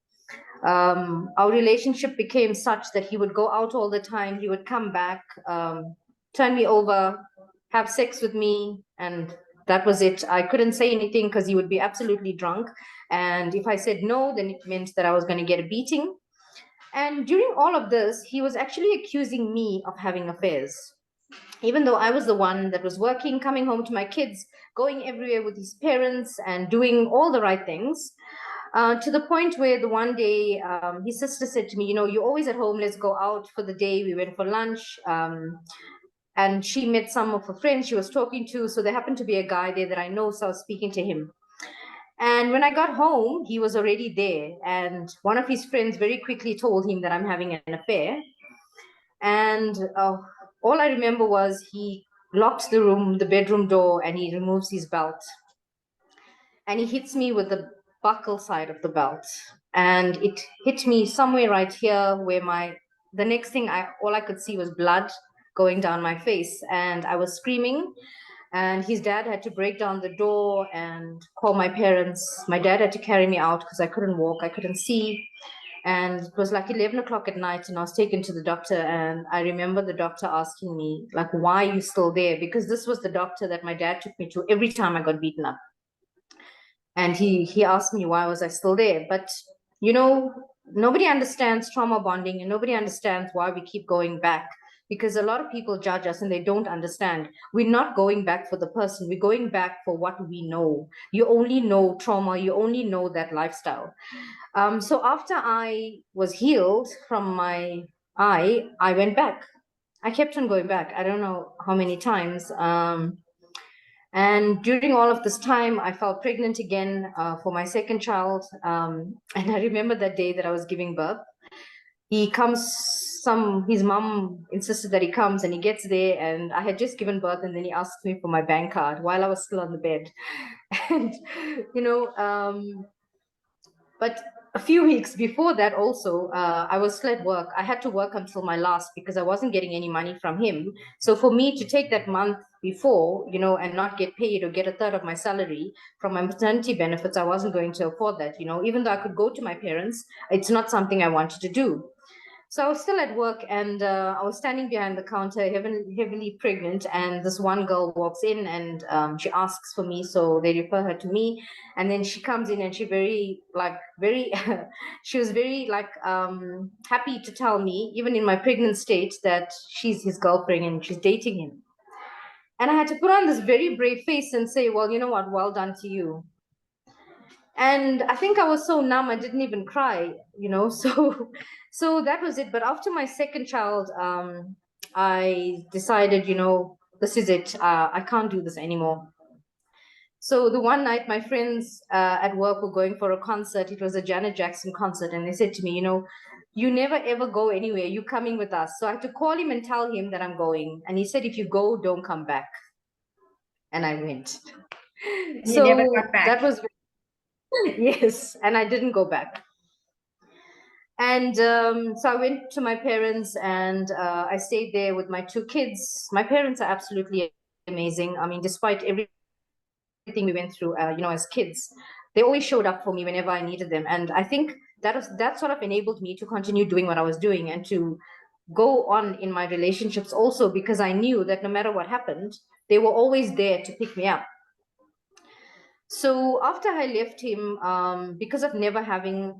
Our relationship became such that he would go out all the time. He would come back, turn me over, have sex with me, and that was it. I couldn't say anything because he would be absolutely drunk. And if I said no, then it meant that I was going to get a beating. And during all of this, he was actually accusing me of having affairs, even though I was the one that was working, coming home to my kids, going everywhere with his parents and doing all the right things. To the point where the one day his sister said to me, you're always at home, let's go out for the day. We went for lunch. And she met some of her friends she was talking to. So there happened to be a guy there that I know, so I was speaking to him. And when I got home, he was already there. And one of his friends very quickly told him that I'm having an affair. And all I remember was he locks the bedroom door, and he removes his belt. And he hits me with the buckle side of the belt. And it hit me somewhere right here where the next thing all I could see was blood going down my face, and I was screaming. And his dad had to break down the door and call my parents. My dad had to carry me out because I couldn't walk, I couldn't see. And it was like 11 o'clock at night, and I was taken to the doctor. And I remember the doctor asking me, like, why are you still there? Because this was the doctor that my dad took me to every time I got beaten up. And he asked me, why was I still there? But, you know, nobody understands trauma bonding, and nobody understands why we keep going back. Because a lot of people judge us and they don't understand. We're not going back for the person. We're going back for what we know. You only know trauma. You only know that lifestyle. So after I was healed from my eye, I went back. I kept on going back. I don't know how many times. And during all of this time, I fell pregnant again for my second child. And I remember that day that I was giving birth. He comes, his mom insisted that he comes, and he gets there, and I had just given birth, and then he asked me for my bank card while I was still on the bed. And, you know, but a few weeks before that also, I was still at work. I had to work until my last because I wasn't getting any money from him. So for me to take that month before, you know, and not get paid or get a third of my salary from my maternity benefits, I wasn't going to afford that, you know, even though I could go to my parents, it's not something I wanted to do. So I was still at work, and I was standing behind the counter, heavily pregnant, and this one girl walks in, and she asks for me, so they refer her to me. And then she comes in, and she she was very happy to tell me, even in my pregnant state, that she's his girlfriend and she's dating him. And I had to put on this very brave face and say, well, you know what, well done to you. And I think I was so numb, I didn't even cry, you know, so that was it. But after my second child, I decided, you know, this is it. I can't do this anymore. So the one night my friends at work were going for a concert. It was a Janet Jackson concert. And they said to me, you know, you never ever go anywhere. You're coming with us. So I had to call him and tell him that I'm going. And he said, if you go, don't come back. And I went. You never got back. That was... Yes, and I didn't go back. And so I went to my parents, and I stayed there with my two kids. My parents are absolutely amazing. I mean, despite everything we went through, you know, as kids, they always showed up for me whenever I needed them. And I think that sort of enabled me to continue doing what I was doing and to go on in my relationships also, because I knew that no matter what happened, they were always there to pick me up. So after I left him, because of never having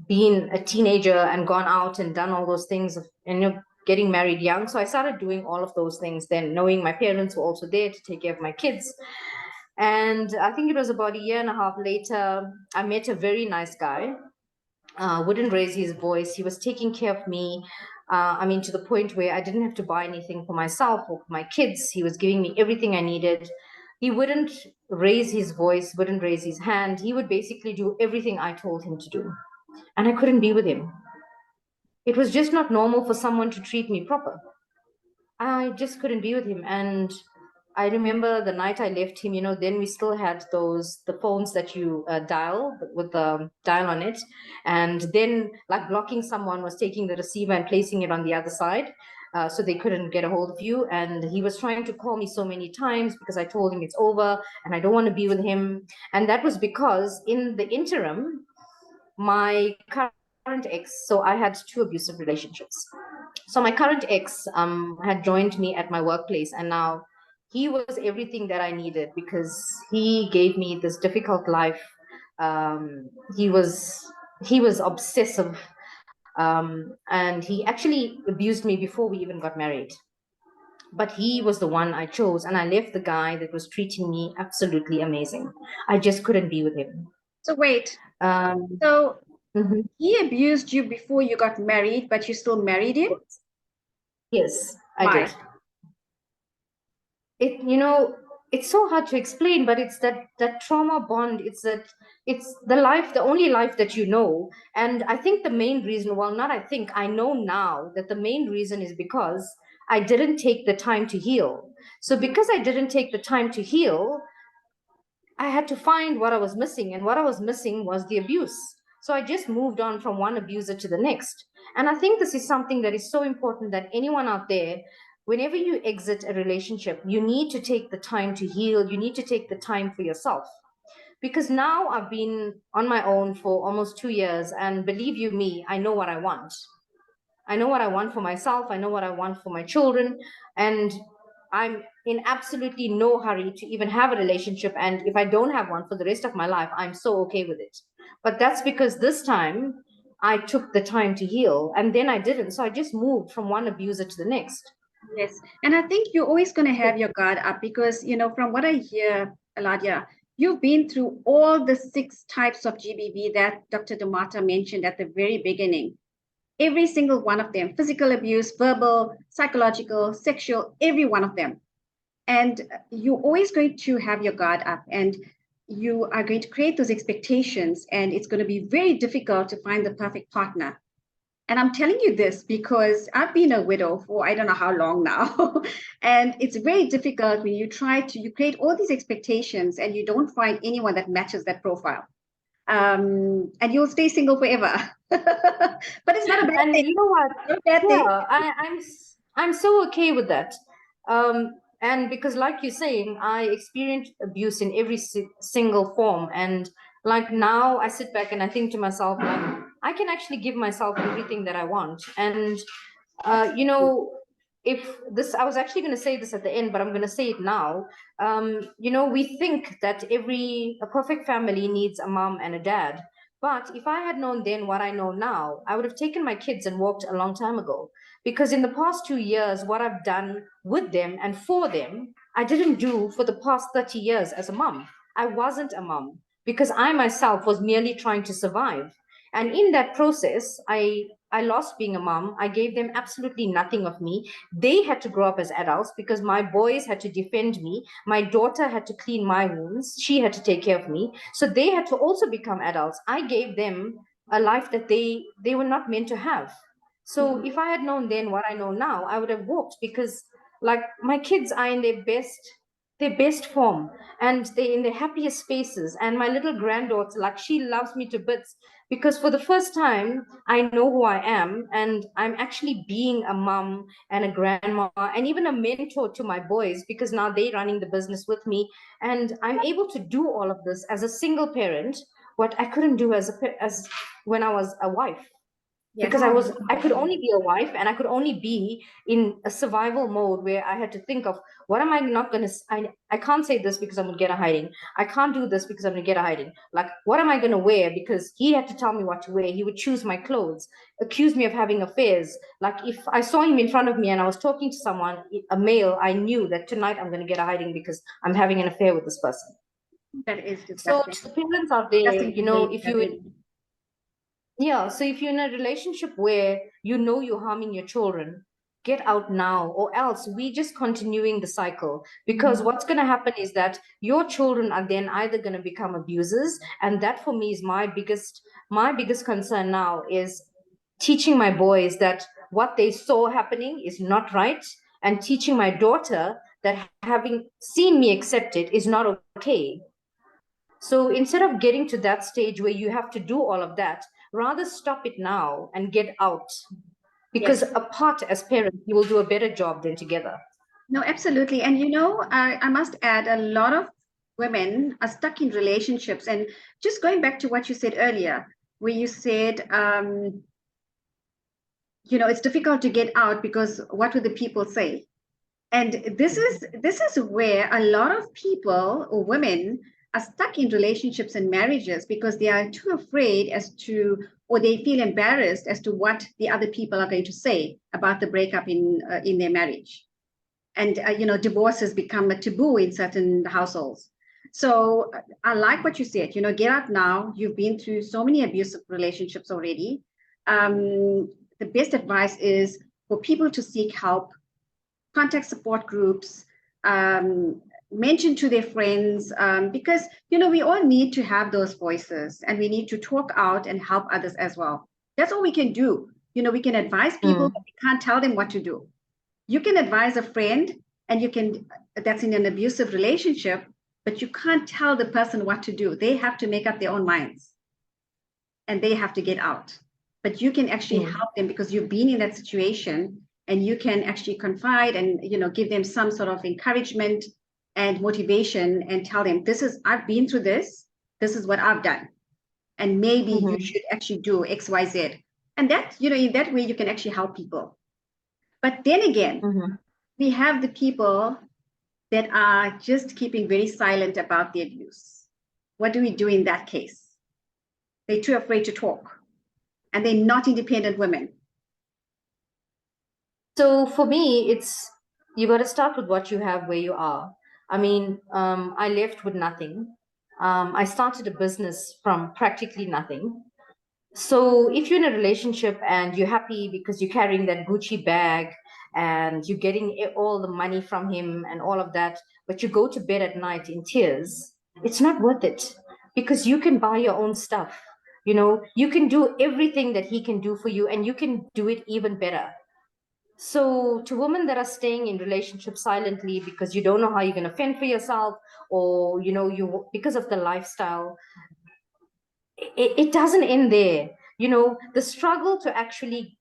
been a teenager and gone out and done all those things, and, you know, getting married young, so I started doing all of those things then, knowing my parents were also there to take care of my kids. And I think it was about a year and a half later, I met a very nice guy, wouldn't raise his voice. He was taking care of me. I mean, to the point where I didn't have to buy anything for myself or for my kids. He was giving me everything I needed. He wouldn't raise his voice, wouldn't raise his hand. He would basically do everything I told him to do. And I couldn't be with him. It was just not normal for someone to treat me proper. I just couldn't be with him. And I remember the night I left him, you know, then we still had the phones that you dial with the dial on it. And then like blocking someone was taking the receiver and placing it on the other side. So they couldn't get a hold of you. And he was trying to call me so many times because I told him it's over and I don't want to be with him. And that was because in the interim, my current ex, so I had 2 abusive relationships. So my current ex had joined me at my workplace, and now he was everything that I needed because he gave me this difficult life. He was obsessive. And he actually abused me before we even got married. But he was the one I chose, and I left the guy that was treating me absolutely amazing. I just couldn't be with him. So wait, so he abused you before you got married, but you still married him? Yes, I Why? did. It, you know, it's so hard to explain, but it's that trauma bond. It's the only life that you know. And I think the main reason, well, not I think, I know now that the main reason is because I didn't take the time to heal. So because I didn't take the time to heal, I had to find what I was missing, and what I was missing was the abuse. So I just moved on from one abuser to the next. And I think this is something that is so important that anyone out there, whenever you exit a relationship, you need to take the time to heal. You need to take the time for yourself. Because now I've been on my own for almost 2 years, and believe you me, I know what I want. I know what I want for myself. I know what I want for my children. And I'm in absolutely no hurry to even have a relationship. And if I don't have one for the rest of my life, I'm so okay with it. But that's because this time I took the time to heal, and then I didn't. So I just moved from one abuser to the next. Yes. And I think you're always going to have your guard up because, you know, from what I hear, Aladia, you've been through all the 6 types of GBV that Dr. Da Mata mentioned at the very beginning. Every single one of them, physical abuse, verbal, psychological, sexual, every one of them. And you're always going to have your guard up, and you are going to create those expectations, and it's going to be very difficult to find the perfect partner. And I'm telling you this because I've been a widow for I don't know how long now. And it's very difficult when you you create all these expectations and you don't find anyone that matches that profile. And you'll stay single forever. But it's not a bad And thing. you know what? Not a bad thing. I'm so okay with that. And because, like you're saying, I experienced abuse in every single form. And like now, I sit back and I think to myself, like, I can actually give myself everything that I want. And you know, if this, I was actually going to say this at the end, but I'm going to say it now. You know, we think that a perfect family needs a mom and a dad. But if I had known then what I know now, I would have taken my kids and walked a long time ago. Because in the past 2 years, what I've done with them and for them, I didn't do for the past 30 years as a mom. I wasn't a mom because I myself was merely trying to survive. And in that process, I lost being a mom. I gave them absolutely nothing of me. They had to grow up as adults because my boys had to defend me. My daughter had to clean my wounds. She had to take care of me. So they had to also become adults. I gave them a life that they were not meant to have. So if I had known then what I know now, I would have walked, because like my kids are in their best form, and they're in their happiest spaces. And my little granddaughter, like, she loves me to bits, because for the first time I know who I am, and I'm actually being a mom and a grandma and even a mentor to my boys, because now they're running the business with me, and I'm able to do all of this as a single parent, what I couldn't do as when I was a wife. Yes. Because I could only be a wife, and I could only be in a survival mode where I had to think of, what am I not going to, I can't say this because I'm going to get a hiding. I can't do this because I'm going to get a hiding. Like, what am I going to wear? Because he had to tell me what to wear. He would choose my clothes, accuse me of having affairs. Like, if I saw him in front of me and I was talking to someone, a male, I knew that tonight I'm going to get a hiding because I'm having an affair with this person. That is So disgusting. to the parents out there, you know, if you yeah, so if you're in a relationship where you know you're harming your children, get out now, or else we just continuing the cycle. Because what's going to happen is that your children are then either going to become abusers, and that for me is my biggest concern now, is teaching my boys that what they saw happening is not right, and teaching my daughter that having seen me accept it is not okay. So instead of getting to that stage where you have to do all of that, rather stop it now and get out. Because Yes. apart as parents, you will do a better job than together. No, absolutely. And you know, I must add, a lot of women are stuck in relationships. And just going back to what you said earlier, where you said, you know, it's difficult to get out because what would the people say? And this is where a lot of people or women are stuck in relationships and marriages because they are too afraid as to, or they feel embarrassed as to what the other people are going to say about the breakup in their marriage. And you know, divorce has become a taboo in certain households. So I like what you said. You know, get out now. You've been through so many abusive relationships already. The best advice is for people to seek help, contact support groups, mention to their friends, because, you know, we all need to have those voices, and we need to talk out and help others as well. That's all we can do. You know, we can advise people, but we can't tell them what to do. You can advise a friend, and you can, that's in an abusive relationship, but you can't tell the person what to do. They have to make up their own minds, and they have to get out. But you can actually help them because you've been in that situation, and you can actually confide and, you know, give them some sort of encouragement and motivation and tell them, I've been through this is what I've done. And maybe you should actually do X, Y, Z. And that, you know, in that way, you can actually help people. But then again, we have the people that are just keeping very silent about the abuse. What do we do in that case? They're too afraid to talk, and they're not independent women. So for me, you got to start with what you have where you are. I mean, I left with nothing. I started a business from practically nothing. So if you're in a relationship and you're happy because you're carrying that Gucci bag and you're getting all the money from him and all of that, but you go to bed at night in tears, it's not worth it, because you can buy your own stuff. You know, you can do everything that he can do for you, and you can do it even better. So to women that are staying in relationships silently because you don't know how you're going to fend for yourself, or, you know, because of the lifestyle, it doesn't end there. You know, the struggle to actually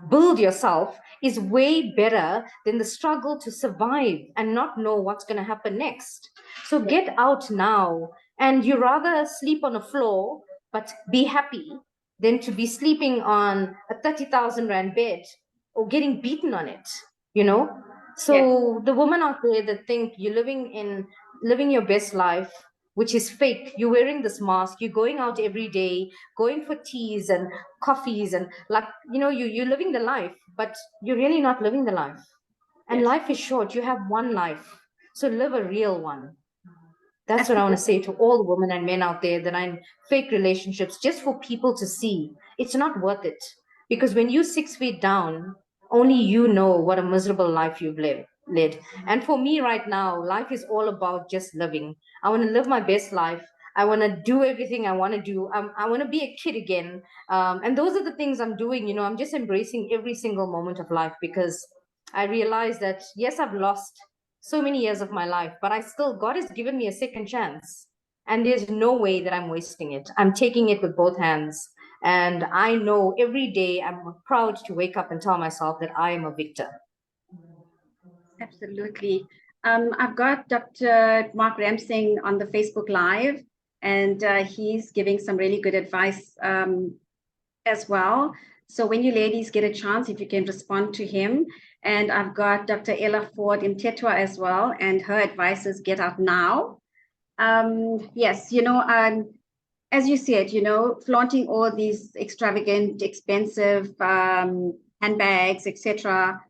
build yourself is way better than the struggle to survive and not know what's going to happen next. So get out now, and you rather sleep on a floor but be happy than to be sleeping on a 30,000 rand bed or getting beaten on it, you know. So the women out there that think you're living your best life, which is fake. You're wearing this mask, you're going out every day, going for teas and coffees, and, like, you know, you're living the life, but you're really not living the life. And life is short. You have one life. So live a real one. That's what I want to say to all the women and men out there that are in fake relationships, just for people to see. It's not worth it. Because when you're 6 feet down, only you know what a miserable life you've led. And for me right now, life is all about just living. I want to live my best life. I want to do everything I want to do. I want to be a kid again. And those are the things I'm doing. You know, I'm just embracing every single moment of life, because I realize that, yes, I've lost so many years of my life, but God has given me a second chance. And there's no way that I'm wasting it. I'm taking it with both hands. And I know every day I'm proud to wake up and tell myself that I am a victor. Absolutely. I've got Dr. Mark Ramsing on the Facebook Live, and he's giving some really good advice as well. So when you ladies get a chance, if you can respond to him. And I've got Dr. Ella Ford in Tetwa as well, and her advice is get out now. Yes, you know, as you said, you know, flaunting all these extravagant, expensive handbags, etc.,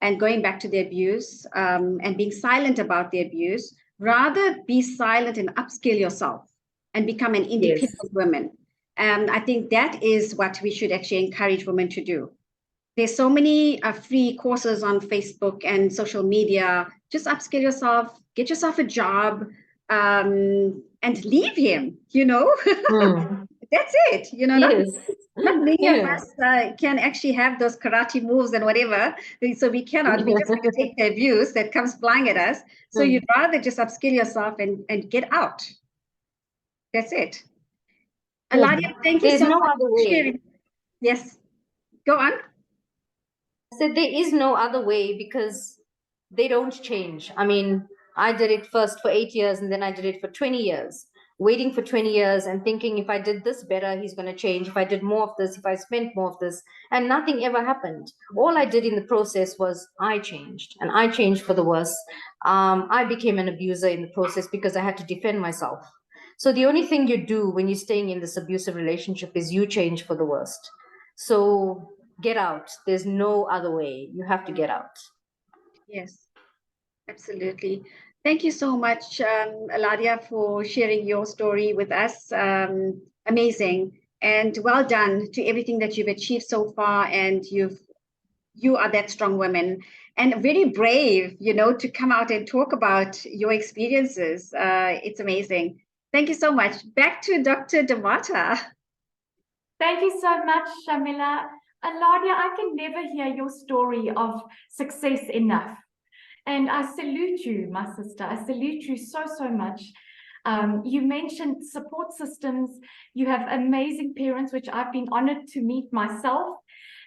and going back to the abuse and being silent about the abuse, rather be silent and upskill yourself and become an independent woman. And I think that is what we should actually encourage women to do. There's so many free courses on Facebook and social media. Just upskill yourself, get yourself a job, and leave him, you know. That's it, you know. Not many of us can actually have those karate moves and whatever, so we cannot. We just have to take the abuse that comes flying at us. So you'd rather just upskill yourself and get out. That's it. Aladia, thank you so much for sharing. Yes, go on. I said there is no other way, because they don't change. I mean, I did it first for 8 years, and then I did it for 20 years. Waiting for 20 years and thinking, if I did this better, he's going to change. If I did more of this, if I spent more of this, and nothing ever happened. All I did in the process was I changed, and I changed for the worse. I became an abuser in the process because I had to defend myself. So the only thing you do when you're staying in this abusive relationship is you change for the worst. So get out. There's no other way. You have to get out. Yes, absolutely. Thank you so much, Aladia, for sharing your story with us. Amazing. And well done to everything that you've achieved so far. And you are that strong woman, and very brave, you know, to come out and talk about your experiences. It's amazing. Thank you so much. Back to Dr. Da Mata. Thank you so much, Shamila. Aladia, I can never hear your story of success enough. And I salute you, my sister. I salute you so, so much. You mentioned support systems. You have amazing parents, which I've been honored to meet myself.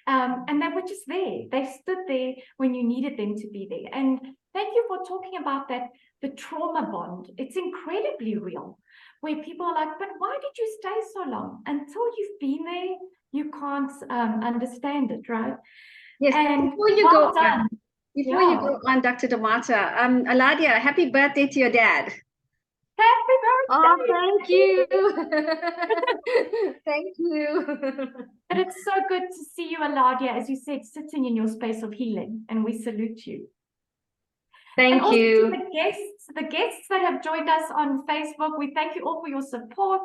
And they were just there. They stood there when you needed them to be there. And thank you for talking about that, the trauma bond. It's incredibly real, where people are like, but why did you stay so long? Until you've been there, you can't understand it, right? Yes, And before you well go done. on, before you Yeah. go on, Dr. Da Mata, Aladia, happy birthday to your dad. Happy Oh, birthday. thank you. Thank you. But it's so good to see you, Aladia, as you said, sitting in your space of healing, and we salute you. And Thank also to you. the guests that have joined us on Facebook, we thank you all for your support.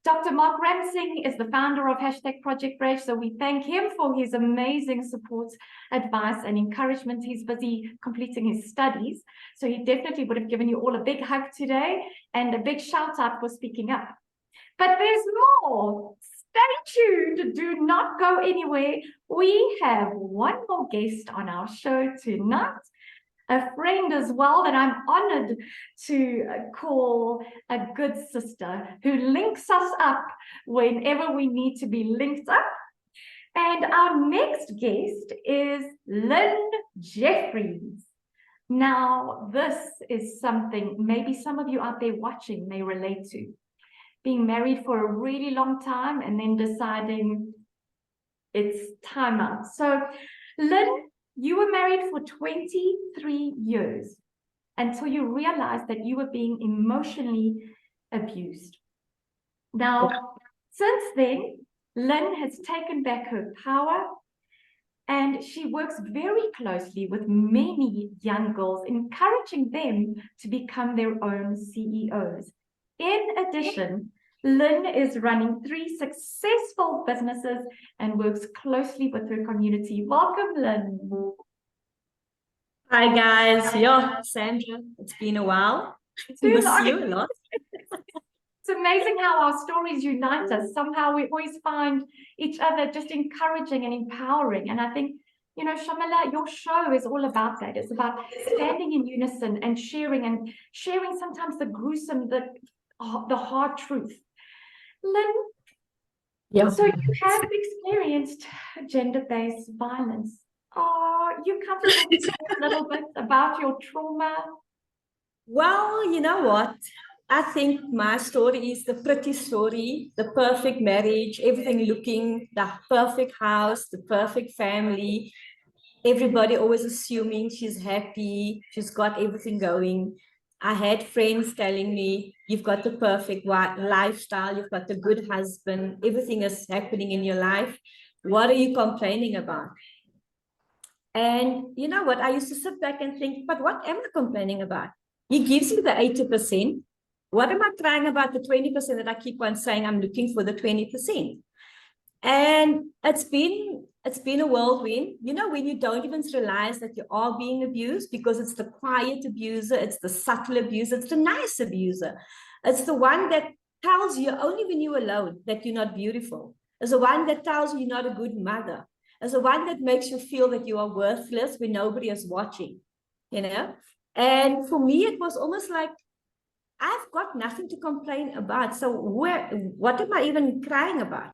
Dr. Mark Ramsing is the founder of #Project Brave, so we thank him for his amazing support, advice, and encouragement. He's busy completing his studies, so he definitely would have given you all a big hug today and a big shout out for speaking up. But there's more. Stay tuned. Do not go anywhere. We have one more guest on our show tonight. A friend as well that I'm honored to call a good sister who links us up whenever we need to be linked up. And our next guest is Lynn Jeffries. Now, this is something maybe some of you out there watching may relate to. Being married for a really long time and then deciding it's time out. So, Lynn, you were married for 23 years until you realized that you were being emotionally abused. Now, since then, Lynn has taken back her power and she works very closely with many young girls, encouraging them to become their own CEOs. In addition, Lynn is running 3 successful businesses and works closely with her community. Welcome, Lynn. Hi guys, yeah, Sandra, it's been a while. Miss you a lot. It's amazing how our stories unite us. Somehow we always find each other just encouraging and empowering. And I think, you know, Shamila, your show is all about that. It's about standing in unison and sharing sometimes the gruesome, the hard truth. Lynn, Yeah. so you have experienced gender-based violence. Are you comfortable to talk a little bit about your trauma? Well, you know what? I think my story is the pretty story, the perfect marriage, everything looking, the perfect house, the perfect family. Everybody always assuming she's happy, she's got everything going. I had friends telling me, you've got the perfect lifestyle, you've got the good husband, everything is happening in your life. What are you complaining about? And you know what? I used to sit back and think, but what am I complaining about? He gives you the 80%. What am I crying about the 20% that I keep on saying I'm looking for the 20%? And it's been a whirlwind, you know, when you don't even realize that you are being abused, because it's the quiet abuser, it's the subtle abuser, it's the nice abuser. It's the one that tells you only when you're alone that you're not beautiful. It's the one that tells you you're not a good mother. It's the one that makes you feel that you are worthless when nobody is watching, you know? And for me, it was almost like, I've got nothing to complain about. So what am I even crying about?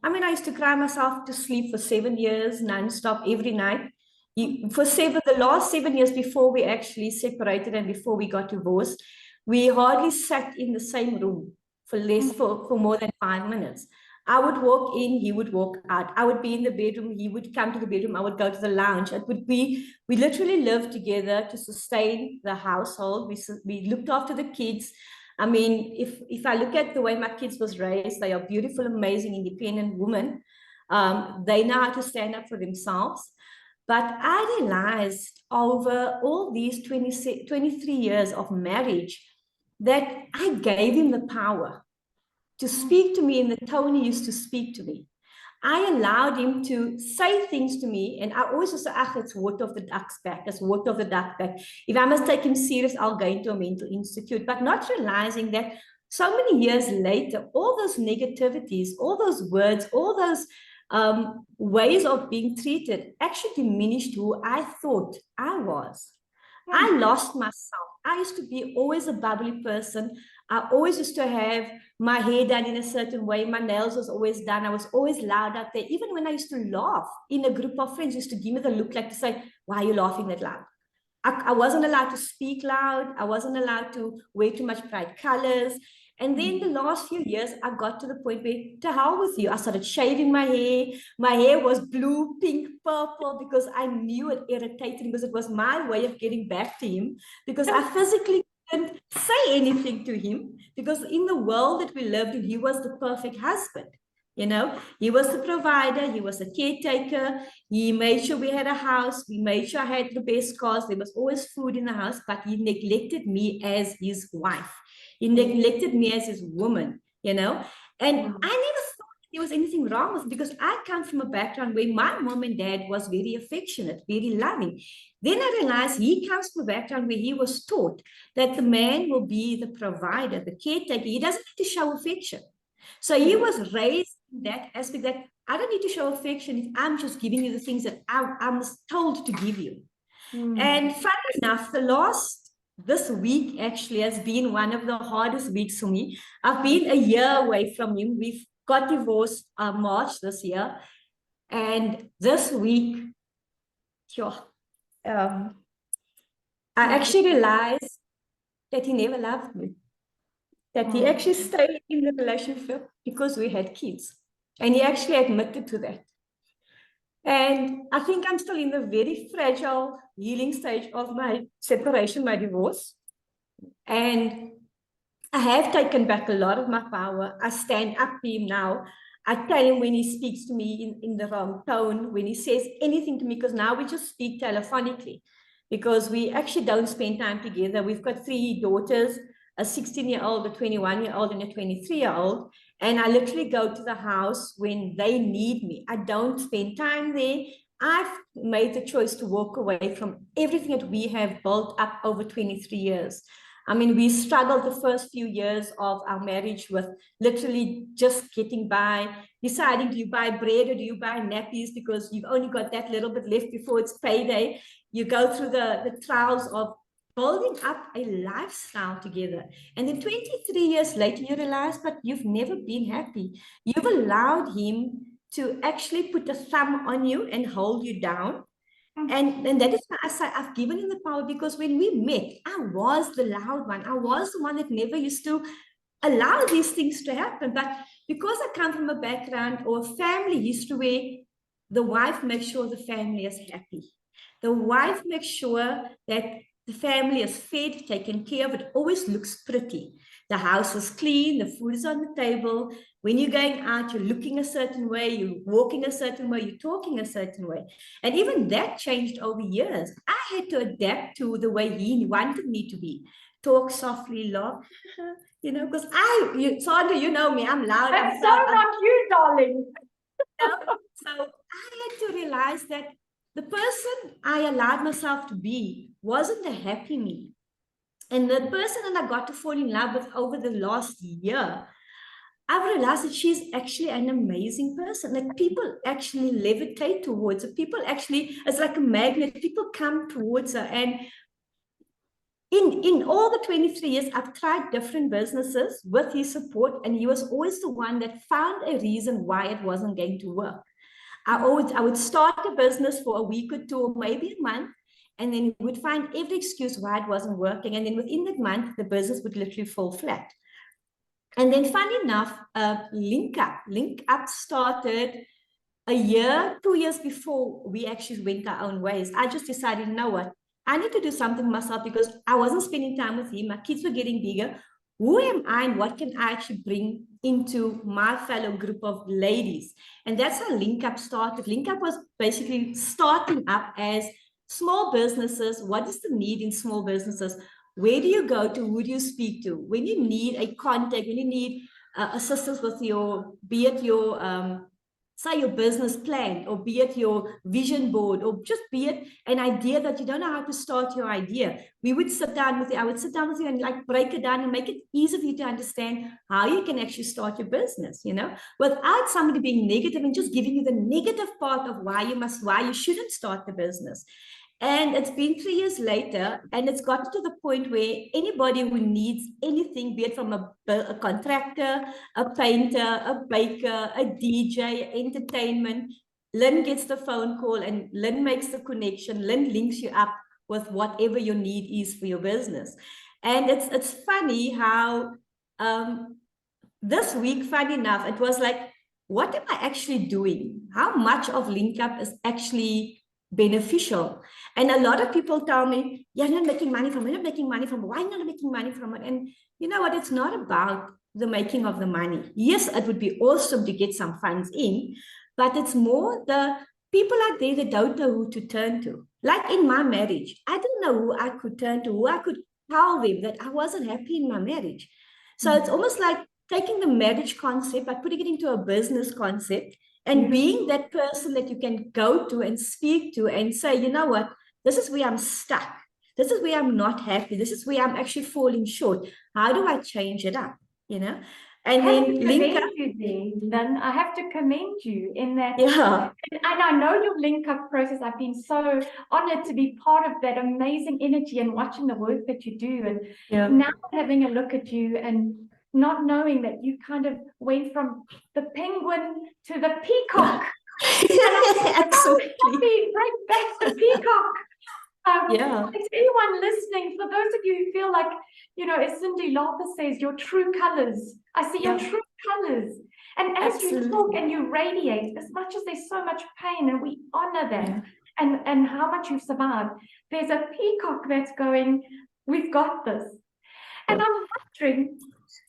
I mean, I used to cry myself to sleep for 7 years, nonstop, every night. The last 7 years before we actually separated and before we got divorced, we hardly sat in the same room for more than 5 minutes. I would walk in, he would walk out. I would be in the bedroom, he would come to the bedroom, I would go to the lounge. It would be, we literally lived together to sustain the household. We looked after the kids. I mean, if I look at the way my kids was raised, they are beautiful, amazing, independent women. They know how to stand up for themselves. But I realized over all these 23 years of marriage that I gave him the power to speak to me in the tone he used to speak to me. I allowed him to say things to me, and I always say, it's water of the duck's back, it's water of the duck back. If I must take him serious, I'll go into a mental institute, but not realizing that so many years later, all those negativities, all those words, all those ways of being treated actually diminished who I thought I was. I lost myself. I used to be always a bubbly person. I always used to have my hair done in a certain way. My nails was always done. I was always loud out there. Even when I used to laugh in a group of friends, used to give me the look like to say, why are you laughing that loud? I wasn't allowed to speak loud. I wasn't allowed to wear too much bright colors. And then the last few years, I got to the point where, to hell with you, I started shaving my hair. My hair was blue, pink, purple, because I knew it irritated him, because it was my way of getting back to him, because I physically couldn't say anything to him, because in the world that we lived in, he was the perfect husband. You know, he was the provider, he was the caretaker, he made sure we had a house, we made sure I had the best cars, there was always food in the house, but he neglected me as his wife. He neglected me as his woman, you know, and I never thought there was anything wrong with it, because I come from a background where my mom and dad was very affectionate, very loving. Then I realized he comes from a background where he was taught that the man will be the provider, the caretaker. He doesn't need to show affection. So he was raised in that aspect that I don't need to show affection if I'm just giving you the things that I'm told to give you. And funny enough, this week actually has been one of the hardest weeks for me. I've been a year away from him. We've got divorced March this year. And this week, I actually realized that he never loved me. That he actually stayed in the relationship because we had kids. And he actually admitted to that. And I think I'm still in the very fragile healing stage of my separation, my divorce. And I have taken back a lot of my power. I stand up to him now. I tell him when he speaks to me in the wrong tone, when he says anything to me, because now we just speak telephonically, because we actually don't spend time together. We've got 3 daughters, a 16-year-old, a 21-year-old, and a 23-year-old. And I literally go to the house when they need me. I don't spend time there. I've made the choice to walk away from everything that we have built up over 23 years. I mean, we struggled the first few years of our marriage with literally just getting by, deciding, do you buy bread or do you buy nappies, because you've only got that little bit left before it's payday. You go through the trials of building up a lifestyle together. And then 23 years later, you realize, but you've never been happy. You've allowed him to actually put a thumb on you and hold you down. And that is why I say I've given him the power, because when we met, I was the loud one. I was the one that never used to allow these things to happen. But because I come from a background or a family history where the wife makes sure the family is happy. The wife makes sure that the family is fed, taken care of. It always looks pretty. The house is clean, the food is on the table. When you're going out, you're looking a certain way, you're walking a certain way, you're talking a certain way. And even that changed over years. I had to adapt to the way he wanted me to be. Talk softly, laugh, you know, because Sandra, you know me, I'm loud. That's so not you, darling. So I had to realize that the person I allowed myself to be wasn't a happy me. And the person that I got to fall in love with over the last year, I've realized that she's actually an amazing person. Like, people actually levitate towards her. People actually, it's like a magnet. People come towards her. And in all the 23 years, I've tried different businesses with his support, and he was always the one that found a reason why it wasn't going to work. I would start a business for a week or 2, or maybe a month, and then we would find every excuse why it wasn't working. And then within that month, the business would literally fall flat. And then funny enough, LinkUp started a year, 2 years before we actually went our own ways. I just decided, you know what? I need to do something myself, because I wasn't spending time with him. My kids were getting bigger. Who am I, and what can I actually bring into my fellow group of ladies? And that's how LinkUp started. LinkUp was basically starting up as small businesses. What is the need in small businesses? Where do you go to? Who do you speak to? When you need a contact, when you need assistance with be it your business plan, or be it your vision board, or just be it an idea that you don't know how to start your idea. We would sit down with you. I would sit down with you and like break it down and make it easy for you to understand how you can actually start your business, you know, without somebody being negative and just giving you the negative part of why you shouldn't start the business. And it's been 3 years later, and it's gotten to the point where anybody who needs anything, be it from a contractor, a painter, a baker, a DJ, entertainment, Lynn gets the phone call and Lynn makes the connection. Lynn links you up with whatever your need is for your business. And it's funny how this week, funny enough, it was like, what am I actually doing? How much of LinkUp is actually beneficial? And a lot of people tell me, you're not making money from it, you're not making money from it. Why not making money from it? And you know what? It's not about the making of the money. Yes, it would be awesome to get some funds in, but it's more the people out there that don't know who to turn to. Like in my marriage, I didn't know who I could turn to, who I could tell them that I wasn't happy in my marriage. So it's almost like taking the marriage concept, but putting it into a business concept and being that person that you can go to and speak to and say, you know what, this is where I'm stuck. This is where I'm not happy. This is where I'm actually falling short. How do I change it up? You know? And then LinkUp. Then I have to commend you in that. Yeah. And I know your LinkUp process. I've been so honored to be part of that amazing energy and watching the work that you do. And now having a look at you and not knowing that you kind of went from the penguin to the peacock. Absolutely. Right back to peacock. Yeah. To anyone listening, for those of you who feel like, you know, as Cindy Lauper says, your true colors. I see your true colors. And as you talk and you radiate, as much as there's so much pain, and we honor that, and how much you've survived, there's a peacock that's going, we've got this. And I'm wondering,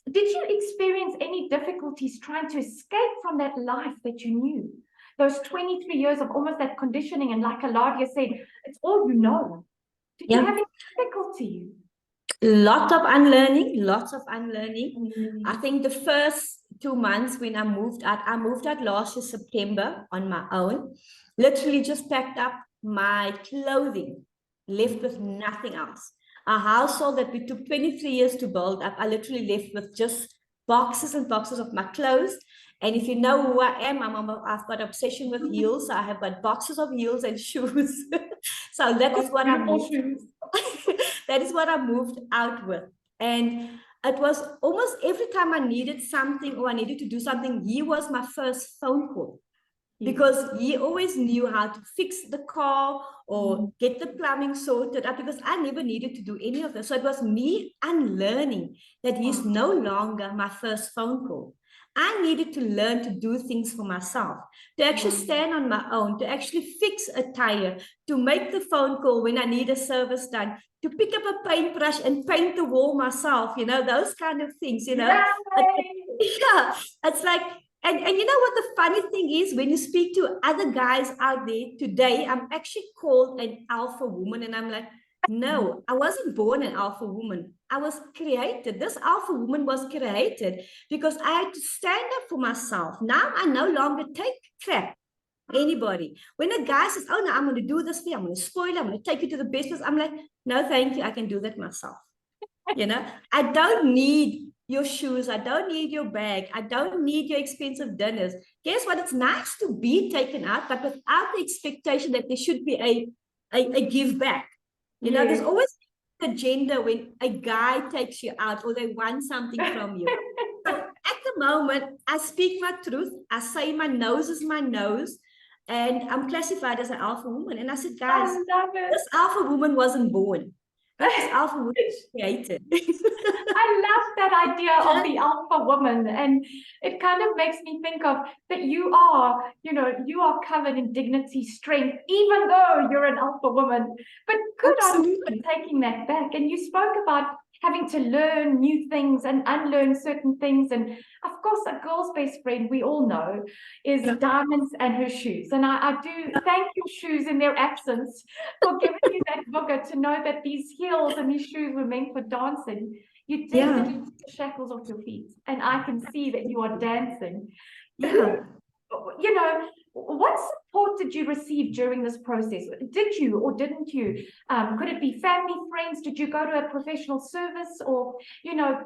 did you experience any difficulties trying to escape from that life that you knew? Those 23 years of almost that conditioning, and like Aladia said, it's all you know. Did you have any difficulty? Lots of unlearning. I think the first 2 months when I moved out last year, September, on my own, literally just packed up my clothing, left with nothing else. A household that we took 23 years to build up, I literally left with just boxes and boxes of my clothes. And if you know who I am, I've got obsession with heels. So I have got boxes of heels and shoes. So that is what I moved. That is what I moved out with. And it was almost every time I needed something or I needed to do something, he was my first phone call. Because he always knew how to fix the car or get the plumbing sorted out, because I never needed to do any of this. So it was me unlearning that he's no longer my first phone call. I needed to learn to do things for myself, to actually stand on my own, to actually fix a tire, to make the phone call when I need a service done, to pick up a paintbrush and paint the wall myself, you know, those kind of things, you know. It's like, and you know what the funny thing is, when you speak to other guys out there today, I'm actually called an alpha woman, and I'm like, no, I wasn't born an alpha woman. I was created. This alpha woman was created because I had to stand up for myself. Now I no longer take crap. Anybody. When a guy says, oh no, I'm going to do this for you, I'm going to spoil you, I'm going to take you to the best place, I'm like, no, thank you. I can do that myself. You know, I don't need your shoes. I don't need your bag. I don't need your expensive dinners. Guess what? It's nice to be taken out, but without the expectation that there should be a give back. You know, there's always an agenda when a guy takes you out or they want something from you. So at the moment, I speak my truth. I say my nose is my nose. And I'm classified as an alpha woman. And I said, guys, this alpha woman wasn't born. This alpha woman was created. I love that idea of the alpha woman. And it kind of makes me think of that you are, you know, you are covered in dignity, strength, even though you're an alpha woman. But good on you for taking that back. And you spoke about having to learn new things and unlearn certain things. And of course, a girl's best friend, we all know, is diamonds and her shoes. And I do thank your shoes in their absence for giving you that booger to know that these heels and these shoes were meant for dancing. You definitely took the shackles off your feet. And I can see that you are dancing. You know, what support did you receive during this process? Did you or didn't you? Could it be family, friends? Did you go to a professional service? Or, you know,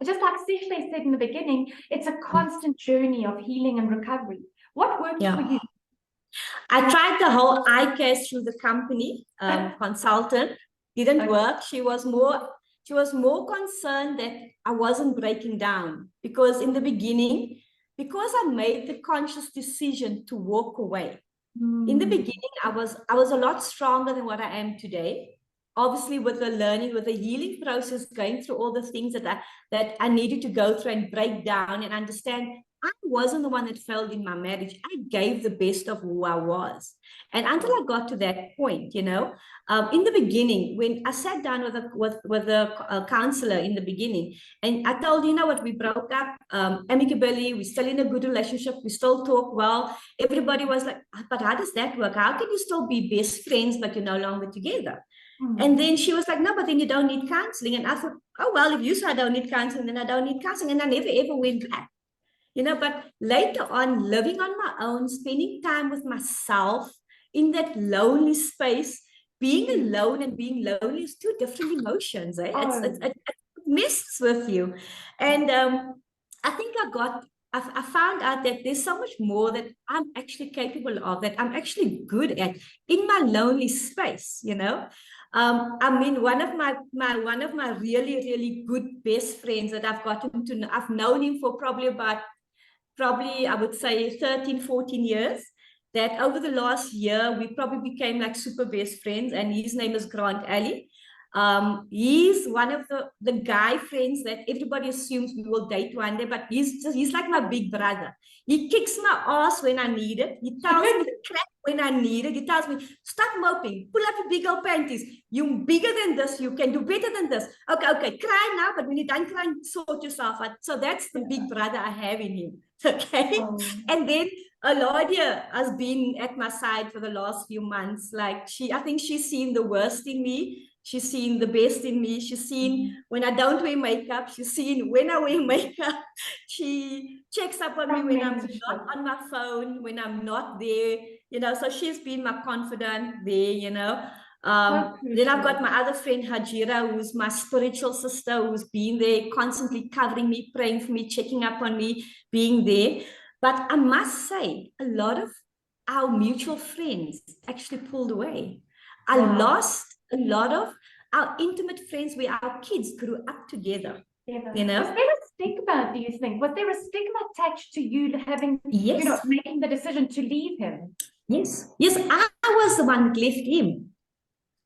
just like Sihle said in the beginning, it's a constant journey of healing and recovery. What worked for you? I tried the whole ICAS through the company consultant. Didn't work. She was more concerned that I wasn't breaking down, because in the beginning, because I made the conscious decision to walk away. In the beginning, I was a lot stronger than what I am today. Obviously, with the learning, with the healing process, going through all the things that I needed to go through and break down and understand, I wasn't the one that failed in my marriage. I gave the best of who I was. And until I got to that point, you know, in the beginning, when I sat down with a counselor in the beginning, and I told, you know what, we broke up amicably, we're still in a good relationship, we still talk well. Everybody was like, but how does that work? How can you still be best friends, but you're no longer together? And then she was like, no, but then you don't need counseling. And I thought, oh, well, if you say I don't need counseling, then I don't need counseling. And I never, ever went back. You know, but later on, living on my own, spending time with myself in that lonely space, being alone and being lonely is two different emotions. Eh? It messes with you. And I think I found out that there's so much more that I'm actually capable of, that I'm actually good at in my lonely space, you know. I mean, one of my really, really good best friends that I've gotten to know, I've known him for probably I would say 13, 14 years, that over the last year, we probably became like super best friends, and his name is Grant Ali. He's one of the guy friends that everybody assumes we will date one day, but he's like my big brother. He kicks my ass when I need it. He tells me crap when I need it. He tells me, stop moping, pull up your big old panties. You're bigger than this. You can do better than this. Okay, cry now, but when you're done crying, sort yourself out. So that's the big brother I have in him. Okay. And then Aladia has been at my side for the last few months. Like I think she's seen the worst in me. She's seen the best in me. She's seen when I don't wear makeup. She's seen when I wear makeup. She checks up on me when I'm not on my phone, when I'm not there, you know. So she's been my confidant there, you know. Then I've got my other friend Hajira, who's my spiritual sister, who's been there, constantly covering me, praying for me, checking up on me, being there. But I must say, a lot of our mutual friends actually pulled away. I lost a lot of our intimate friends where our kids grew up together. You know? Was there a stigma, do you think? Was there a stigma attached to you having, you know, making the decision to leave him? Yes, I was the one that left him.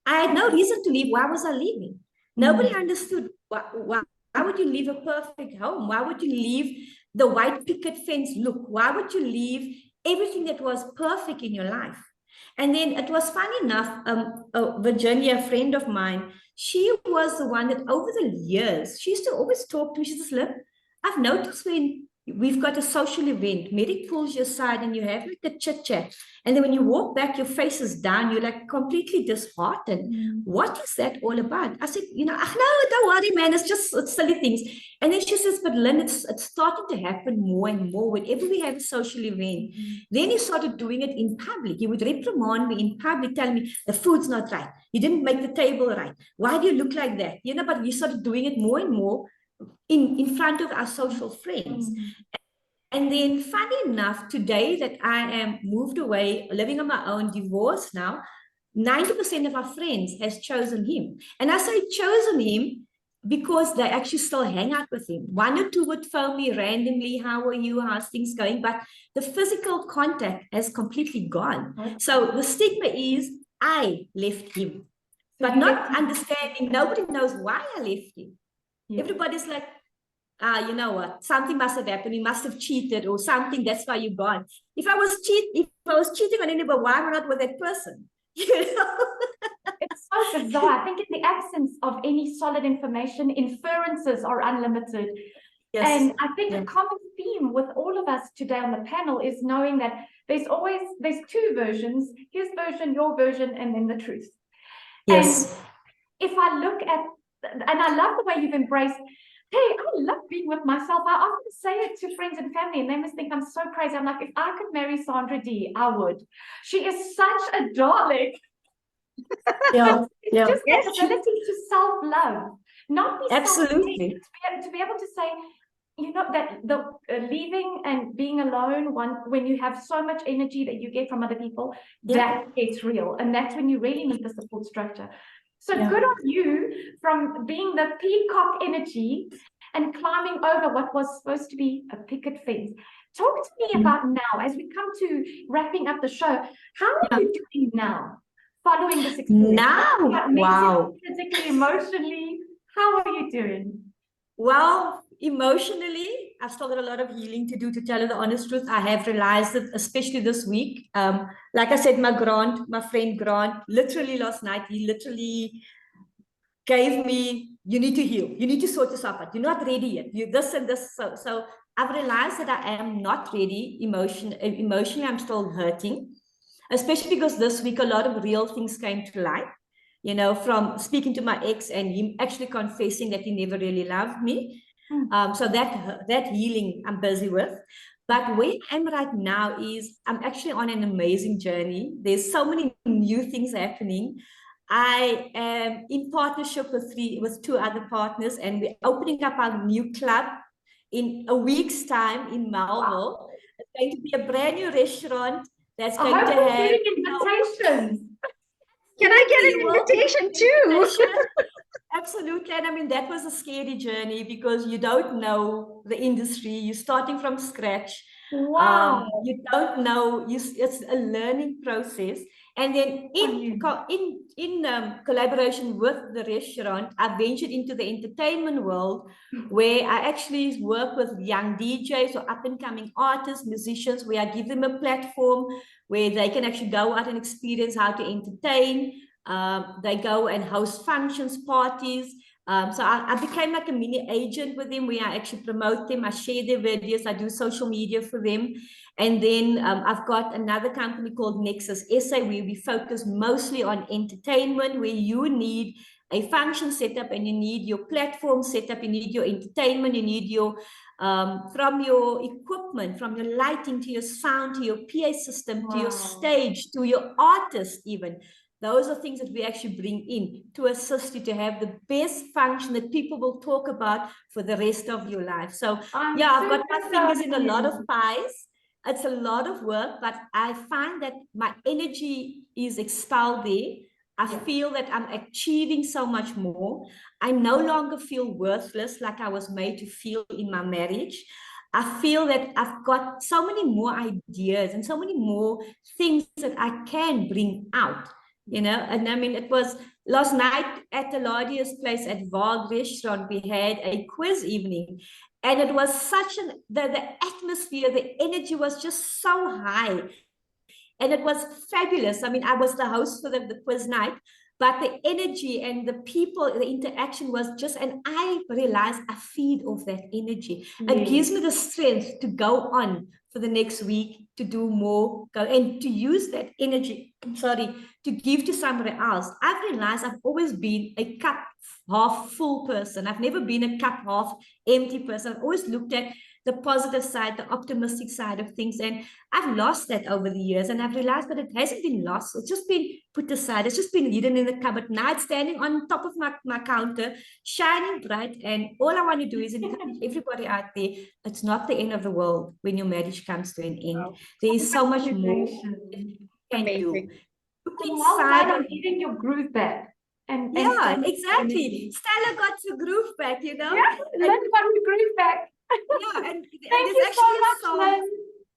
I had no reason to leave. Why was I leaving? Nobody understood. Why would you leave a perfect home? Why would you leave the white picket fence look? Why would you leave everything that was perfect in your life? And then it was funny enough, Virginia, a friend of mine, she was the one that over the years, she used to always talk to me. She says, look, I've noticed when we've got a social event, Medic pulls you aside and you have like a chit chat. And then when you walk back, your face is down, you're like completely disheartened. What is that all about? I said, you know, no, don't worry, man, it's silly things. And then she says, but Lynn, it's starting to happen more and more whenever we have a social event. Then he started doing it in public. He would reprimand me in public, telling me the food's not right. You didn't make the table right. Why do you look like that? You know, but he started doing it more and more in front of our social friends. And then funny enough, today that I am moved away, living on my own, divorced now, 90% of our friends has chosen him. And I say chosen him because they actually still hang out with him. One or two would phone me randomly, how are you, how's things going? But the physical contact has completely gone. So the stigma is I left him, but not understanding, nobody knows why I left him. Everybody's like, you know what, something must have happened, he must have cheated or something, that's why you're gone. If I was cheating on anybody, why am I not with that person? You know? It's so bizarre. I think in the absence of any solid information, inferences are unlimited. Yes. And I think a common theme with all of us today on the panel is knowing that there's two versions, his version, your version, and then the truth. Yes. And if I look at, and I love the way you've embraced, hey, I love being with myself. I often say it to friends and family, and they must think I'm so crazy. I'm like, if I could marry Sandra D, I would. She is such a darling. It's just that ability to self-love, not be absolutely to be able to say, you know, that the leaving and being alone when you have so much energy that you get from other people, that gets real. And that's when you really need the support structure. So good on you from being the peacock energy and climbing over what was supposed to be a picket fence. Talk to me about now, as we come to wrapping up the show, how are you doing now, following this experience? Now, Mentally, wow. physically, emotionally, how are you doing? Well, emotionally, I've still got a lot of healing to do, to tell you the honest truth. I have realized it, especially this week. Like I said, my friend Grant, literally last night, he literally gave me, you need to heal. You need to sort yourself out. You're not ready yet. You this and this. So I've realized that I am not ready emotionally. I'm still hurting, especially because this week, a lot of real things came to light. You know, from speaking to my ex and him actually confessing that he never really loved me. So that healing I'm busy with. But where I am right now is I'm actually on an amazing journey. There's so many new things happening. I am in partnership with two other partners, and we're opening up our new club in a week's time in Melville. Wow. It's going to be a brand new restaurant that's going to have invitations. Can I get an invitation too? Absolutely. And I mean, that was a scary journey because you don't know the industry. You're starting from scratch. Wow. You don't know. It's a learning process. And then in collaboration with the restaurant, I ventured into the entertainment world where I actually work with young DJs or up-and-coming artists, musicians, where I give them a platform where they can actually go out and experience how to entertain. They go and host functions, parties. So I became like a mini agent with them where I actually promote them. I share their videos. I do social media for them. And then I've got another company called Nexus SA where we focus mostly on entertainment, where you need a function setup and you need your platform setup, you need your entertainment, you need your from your equipment, from your lighting to your sound, to your PA system, to your stage, to your artist even. Those are things that we actually bring in to assist you to have the best function that people will talk about for the rest of your life. So I've got my fingers in a lot of pies. It's a lot of work, but I find that my energy is expelled there. I feel that I'm achieving so much more. I no longer feel worthless like I was made to feel in my marriage. I feel that I've got so many more ideas and so many more things that I can bring out. You know, and I mean, it was last night at Aladia's place at Vaagh restaurant, we had a quiz evening, and it was such the atmosphere, the energy was just so high, and it was fabulous. I mean, I was the host for the quiz night, but the energy and the people, the interaction was just, and I realized I feed off that energy. It gives me the strength to go on for the next week, to do more, and to use that energy, to give to somebody else. I've realized I've always been a cup half full person. I've never been a cup half empty person. I've always looked at the positive side, the optimistic side of things. And I've lost that over the years. And I've realized that it hasn't been lost. It's just been put aside. It's just been hidden in the cupboard. Now it's standing on top of my counter, shining bright. And all I want to do is encourage everybody out there. It's not the end of the world when your marriage comes to an end. Wow. There is so much more you can do. Well done on getting your groove back. And exactly. Stella got her groove back, you know. Yeah, Lynn got her groove back. Yeah, and Thank you so much, Lynn.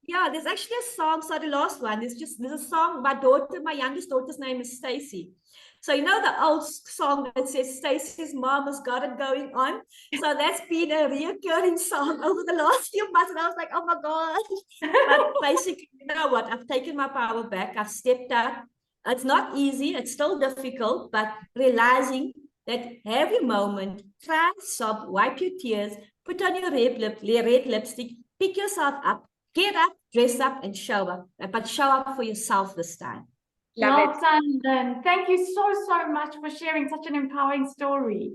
Yeah, there's actually a song. So the last one, there's a song. My youngest daughter's name is Stacy. So you know the old song that says Stacy's mom has got it going on. So that's been a reoccurring song over the last few months, and I was like, oh my god. But basically, you know what? I've taken my power back. I've stepped up. It's not easy. It's still difficult, but realizing that every moment, cry, sob, wipe your tears, put on your red lipstick, pick yourself up, get up, dress up, and show up. But show up for yourself this time. Well done, Lynn. Thank you so much for sharing such an empowering story.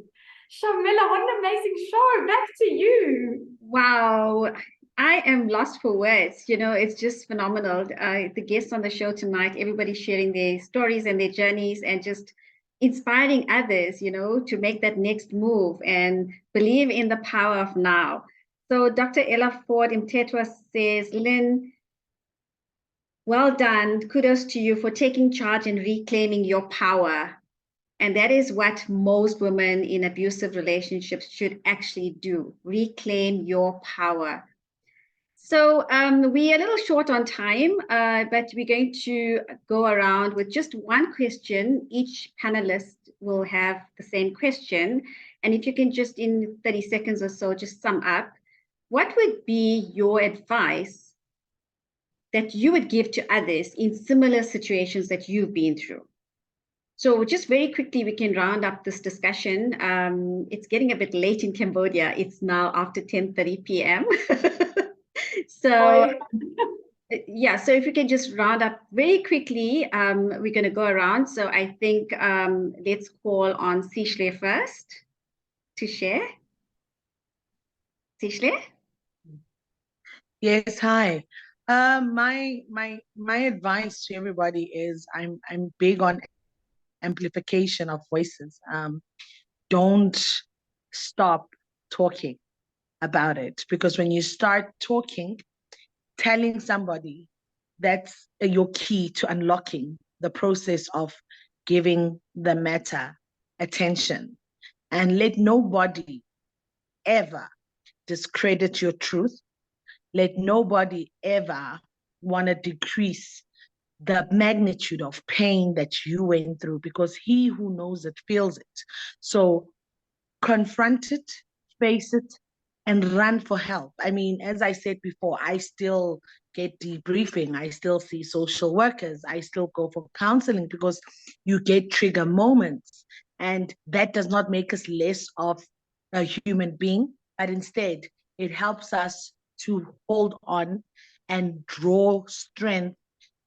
Shamila, what an amazing show. Back to you. Wow. I am lost for words. You know, it's just phenomenal. The guests on the show tonight, everybody sharing their stories and their journeys and just inspiring others, you know, to make that next move and believe in the power of now. So Dr. Ella Ford Mtetwa says, Lynn, well done. Kudos to you for taking charge and reclaiming your power. And that is what most women in abusive relationships should actually do, reclaim your power. So we're a little short on time, but we're going to go around with just one question. Each panelist will have the same question. And if you can just in 30 seconds or so, just sum up, what would be your advice that you would give to others in similar situations that you've been through? So just very quickly, we can round up this discussion. It's getting a bit late in Cambodia. It's now after 10:30 p.m. So yeah, so if we can just round up very quickly, we're going to go around. So I think let's call on Sihle first to share. Sihle? Yes, hi. My advice to everybody is I'm big on amplification of voices. Don't stop talking about it, because when you start talking, telling somebody, that's your key to unlocking the process of giving the matter attention. And let nobody ever discredit your truth. Let nobody ever want to decrease the magnitude of pain that you went through, because he who knows it feels it. So confront it, face it, and run for help. I mean, as I said before, I still get debriefing. I still see social workers. I still go for counseling, because you get trigger moments. And that does not make us less of a human being, but instead it helps us to hold on and draw strength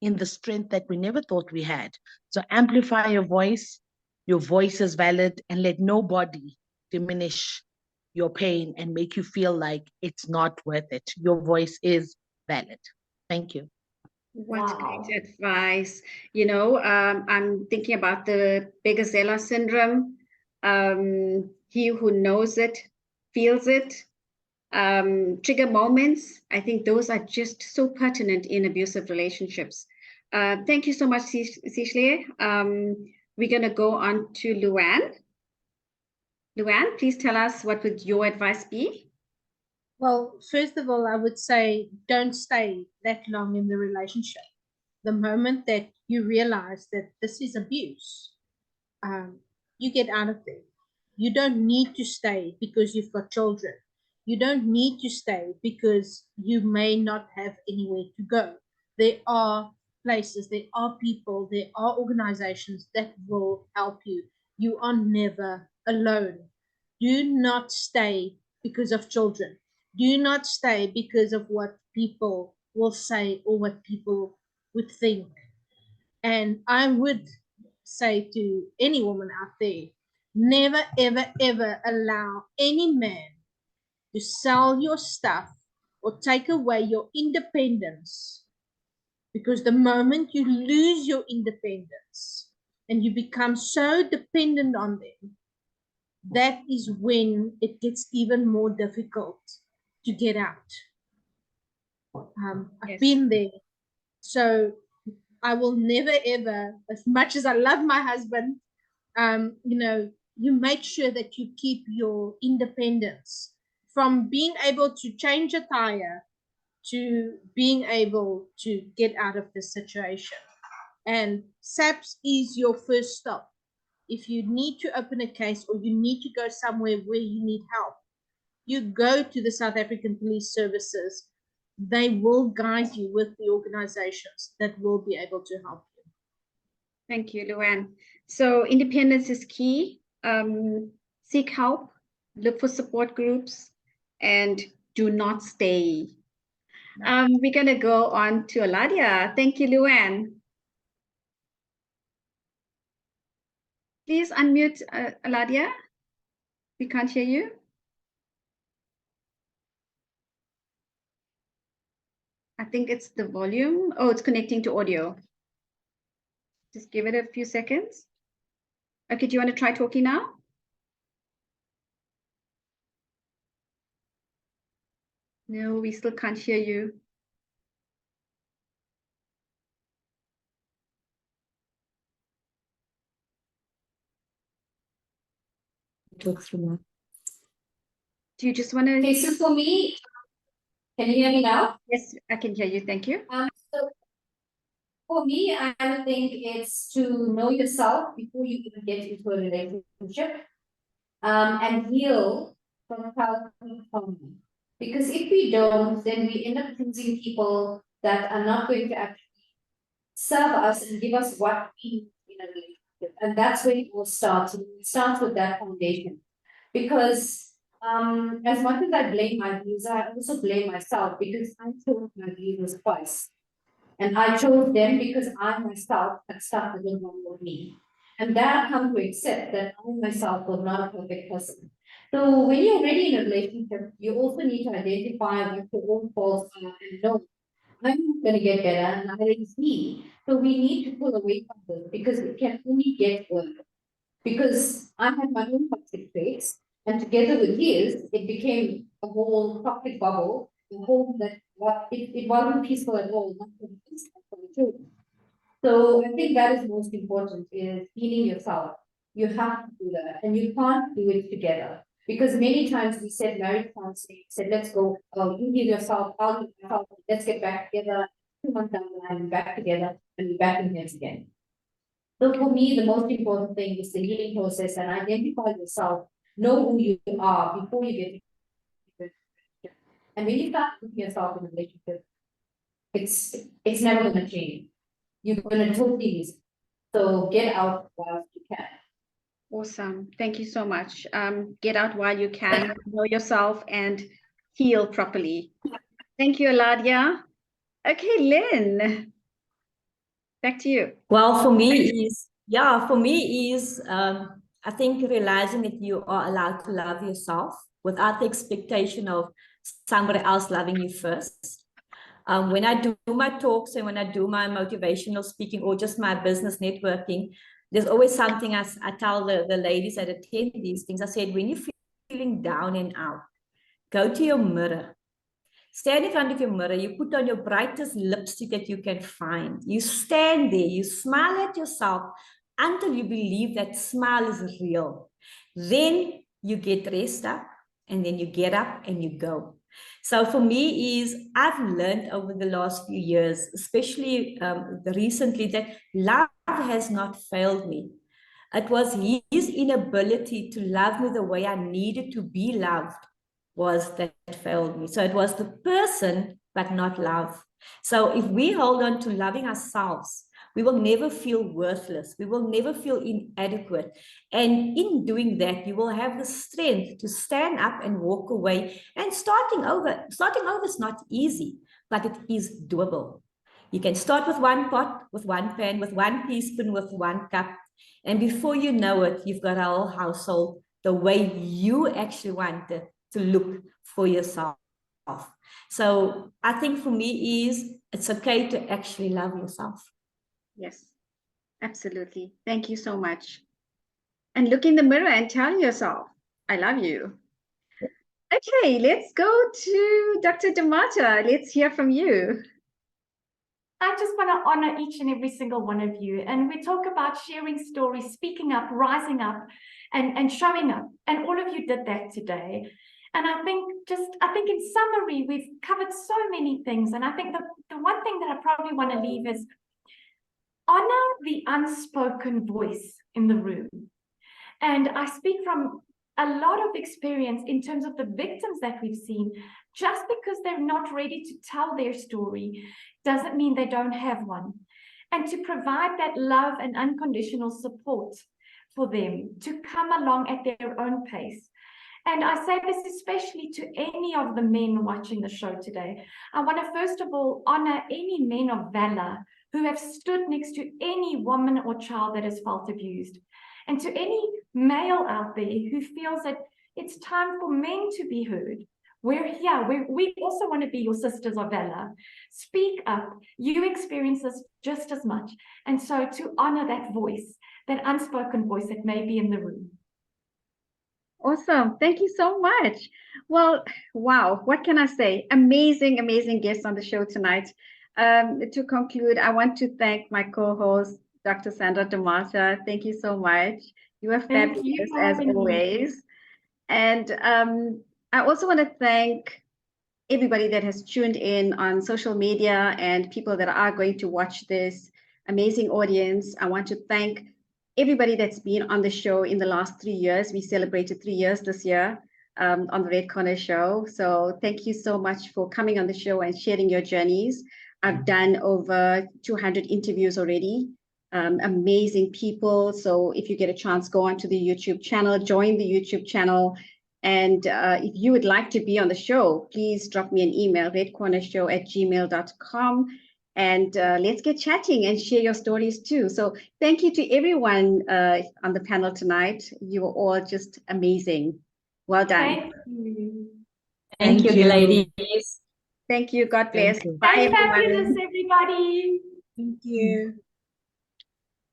in the strength that we never thought we had. So amplify your voice. Your voice is valid, and let nobody diminish your pain and make you feel like it's not worth it. Your voice is valid. Thank you. What great advice. You know, I'm thinking about the Begazella syndrome. He who knows it, feels it. Trigger moments. I think those are just so pertinent in abusive relationships. Thank you so much, Sihle. We're going to go on to LuAnne. LuAnne, please tell us, what would your advice be? Well, first of all, I would say don't stay that long in the relationship. The moment that you realize that this is abuse, you get out of there. You don't need to stay because you've got children. You don't need to stay because you may not have anywhere to go. There are places, there are people, there are organizations that will help you. You are never alone. Do not stay because of children. Do not stay because of what people will say or what people would think. And I would say to any woman out there, never, ever, ever allow any man to sell your stuff or take away your independence. Because the moment you lose your independence and you become so dependent on them, that is when it gets even more difficult to get out. I've been there. So I will never ever, as much as I love my husband, you know, you make sure that you keep your independence, from being able to change a tire to being able to get out of the situation. And SAPS is your first stop. If you need to open a case or you need to go somewhere where you need help, you go to the South African Police Services. They will guide you with the organizations that will be able to help you. Thank you, LuAnne. So independence is key. Seek help, look for support groups, and do not stay. We're going to go on to Aladia. Thank you, LuAnne. Please unmute, Aladia. We can't hear you. I think it's the volume. Oh, it's connecting to audio. Just give it a few seconds. Okay, do you want to try talking now? No, we still can't hear you. Talk through that. Do you just want to? Okay, so for me, can you hear me now? Yes, I can hear you. Thank you. So for me, I would think it's to know yourself before you even get into a relationship, and heal from childhood trauma. Because if we don't, then we end up choosing people that are not going to actually serve us and give us what we need in a relationship. And that's where it all starts. It starts with that foundation. Because as much as I blame my views, I also blame myself because I chose my views twice. And I chose them because I myself had stuff that didn't want me. And that I come to accept that I myself was not a perfect person. So when you're already in a relationship, you also need to identify what your own faults are and know I'm going to get better and I already see. So we need to pull away from this because it can only get worse. Because I had my own toxic traits, and together with his, it became a whole toxic bubble, a whole that it wasn't peaceful at all, not for the kids, not for the children. So I think that is most important is healing yourself. You have to do that, and you can't do it together. Because many times we said marriage counseling, said let's go, you heal yourself, I'll heal myself, let's get back together. 2 months down the line, we're back together, and we're back in here again. So for me, the most important thing is the healing process and identify yourself, know who you are before you get into a relationship. And when you start putting yourself in a relationship, it's never going to change. You're going to totally lose. So get out while you can. Awesome. Thank you so much. Get out while you can, know yourself and heal properly. Thank you, Aladia. Okay, Lynn, back to you. Well, for me is, I think realizing that you are allowed to love yourself without the expectation of somebody else loving you first. When I do my talks and when I do my motivational speaking or just my business networking, there's always something I tell the ladies that attend these things. I said, when you're feeling down and out, go to your mirror. Stand in front of your mirror, you put on your brightest lipstick that you can find. You stand there, you smile at yourself until you believe that smile is real. Then you get dressed up and then you get up and you go. So for me is, I've learned over the last few years, especially recently, that love has not failed me. It was his inability to love me the way I needed to be loved was that failed me. So it was the person, but not love. So if we hold on to loving ourselves, we will never feel worthless. We will never feel inadequate. And in doing that, you will have the strength to stand up and walk away. And starting over is not easy, but it is doable. You can start with one pot, with one pan, with one teaspoon, with one cup. And before you know it, you've got a whole household the way you actually want it to look for yourself. So I think for me is, it's okay to actually love yourself. Yes, absolutely. Thank you so much. And look in the mirror and tell yourself, I love you. Okay, let's go to Dr. Da Mata. Let's hear from you. I just want to honor each and every single one of you. And we talk about sharing stories, speaking up, rising up, and showing up. And all of you did that today. And I think in summary, we've covered so many things. And I think the one thing that I probably want to leave is honor the unspoken voice in the room. And I speak from a lot of experience in terms of the victims that we've seen. Just because they're not ready to tell their story doesn't mean they don't have one. And to provide that love and unconditional support for them to come along at their own pace. And I say this especially to any of the men watching the show today. I want to first of all honor any men of valor who have stood next to any woman or child that has felt abused. And to any male out there who feels that it's time for men to be heard, we're here. We also want to be your sisters of valor. Speak up. You experience this just as much. And so to honor that voice, that unspoken voice that may be in the room. Awesome. Thank you so much. Well, wow. What can I say? Amazing, amazing guests on the show tonight. To conclude, I want to thank my co-host, Dr. Sandra Da Mata. Thank you so much. You are Thank you fabulous for as having me. always. And I also want to thank everybody that has tuned in on social media and people that are going to watch this amazing audience. I want to thank everybody that's been on the show in the last 3 years. We celebrated 3 years this year on the Red Corner Show. So thank you so much for coming on the show and sharing your journeys. I've done over 200 interviews already. Amazing people. So if you get a chance, go onto the YouTube channel, join the YouTube channel. And if you would like to be on the show, please drop me an email, redcornershow@gmail.com. And let's get chatting and share your stories too. So thank you to everyone on the panel tonight. You were all just amazing. Well done. Thank you. Thank you, ladies. Thank you. God bless. Thank you. Bye, Stay everyone. fabulous, everybody. Thank you.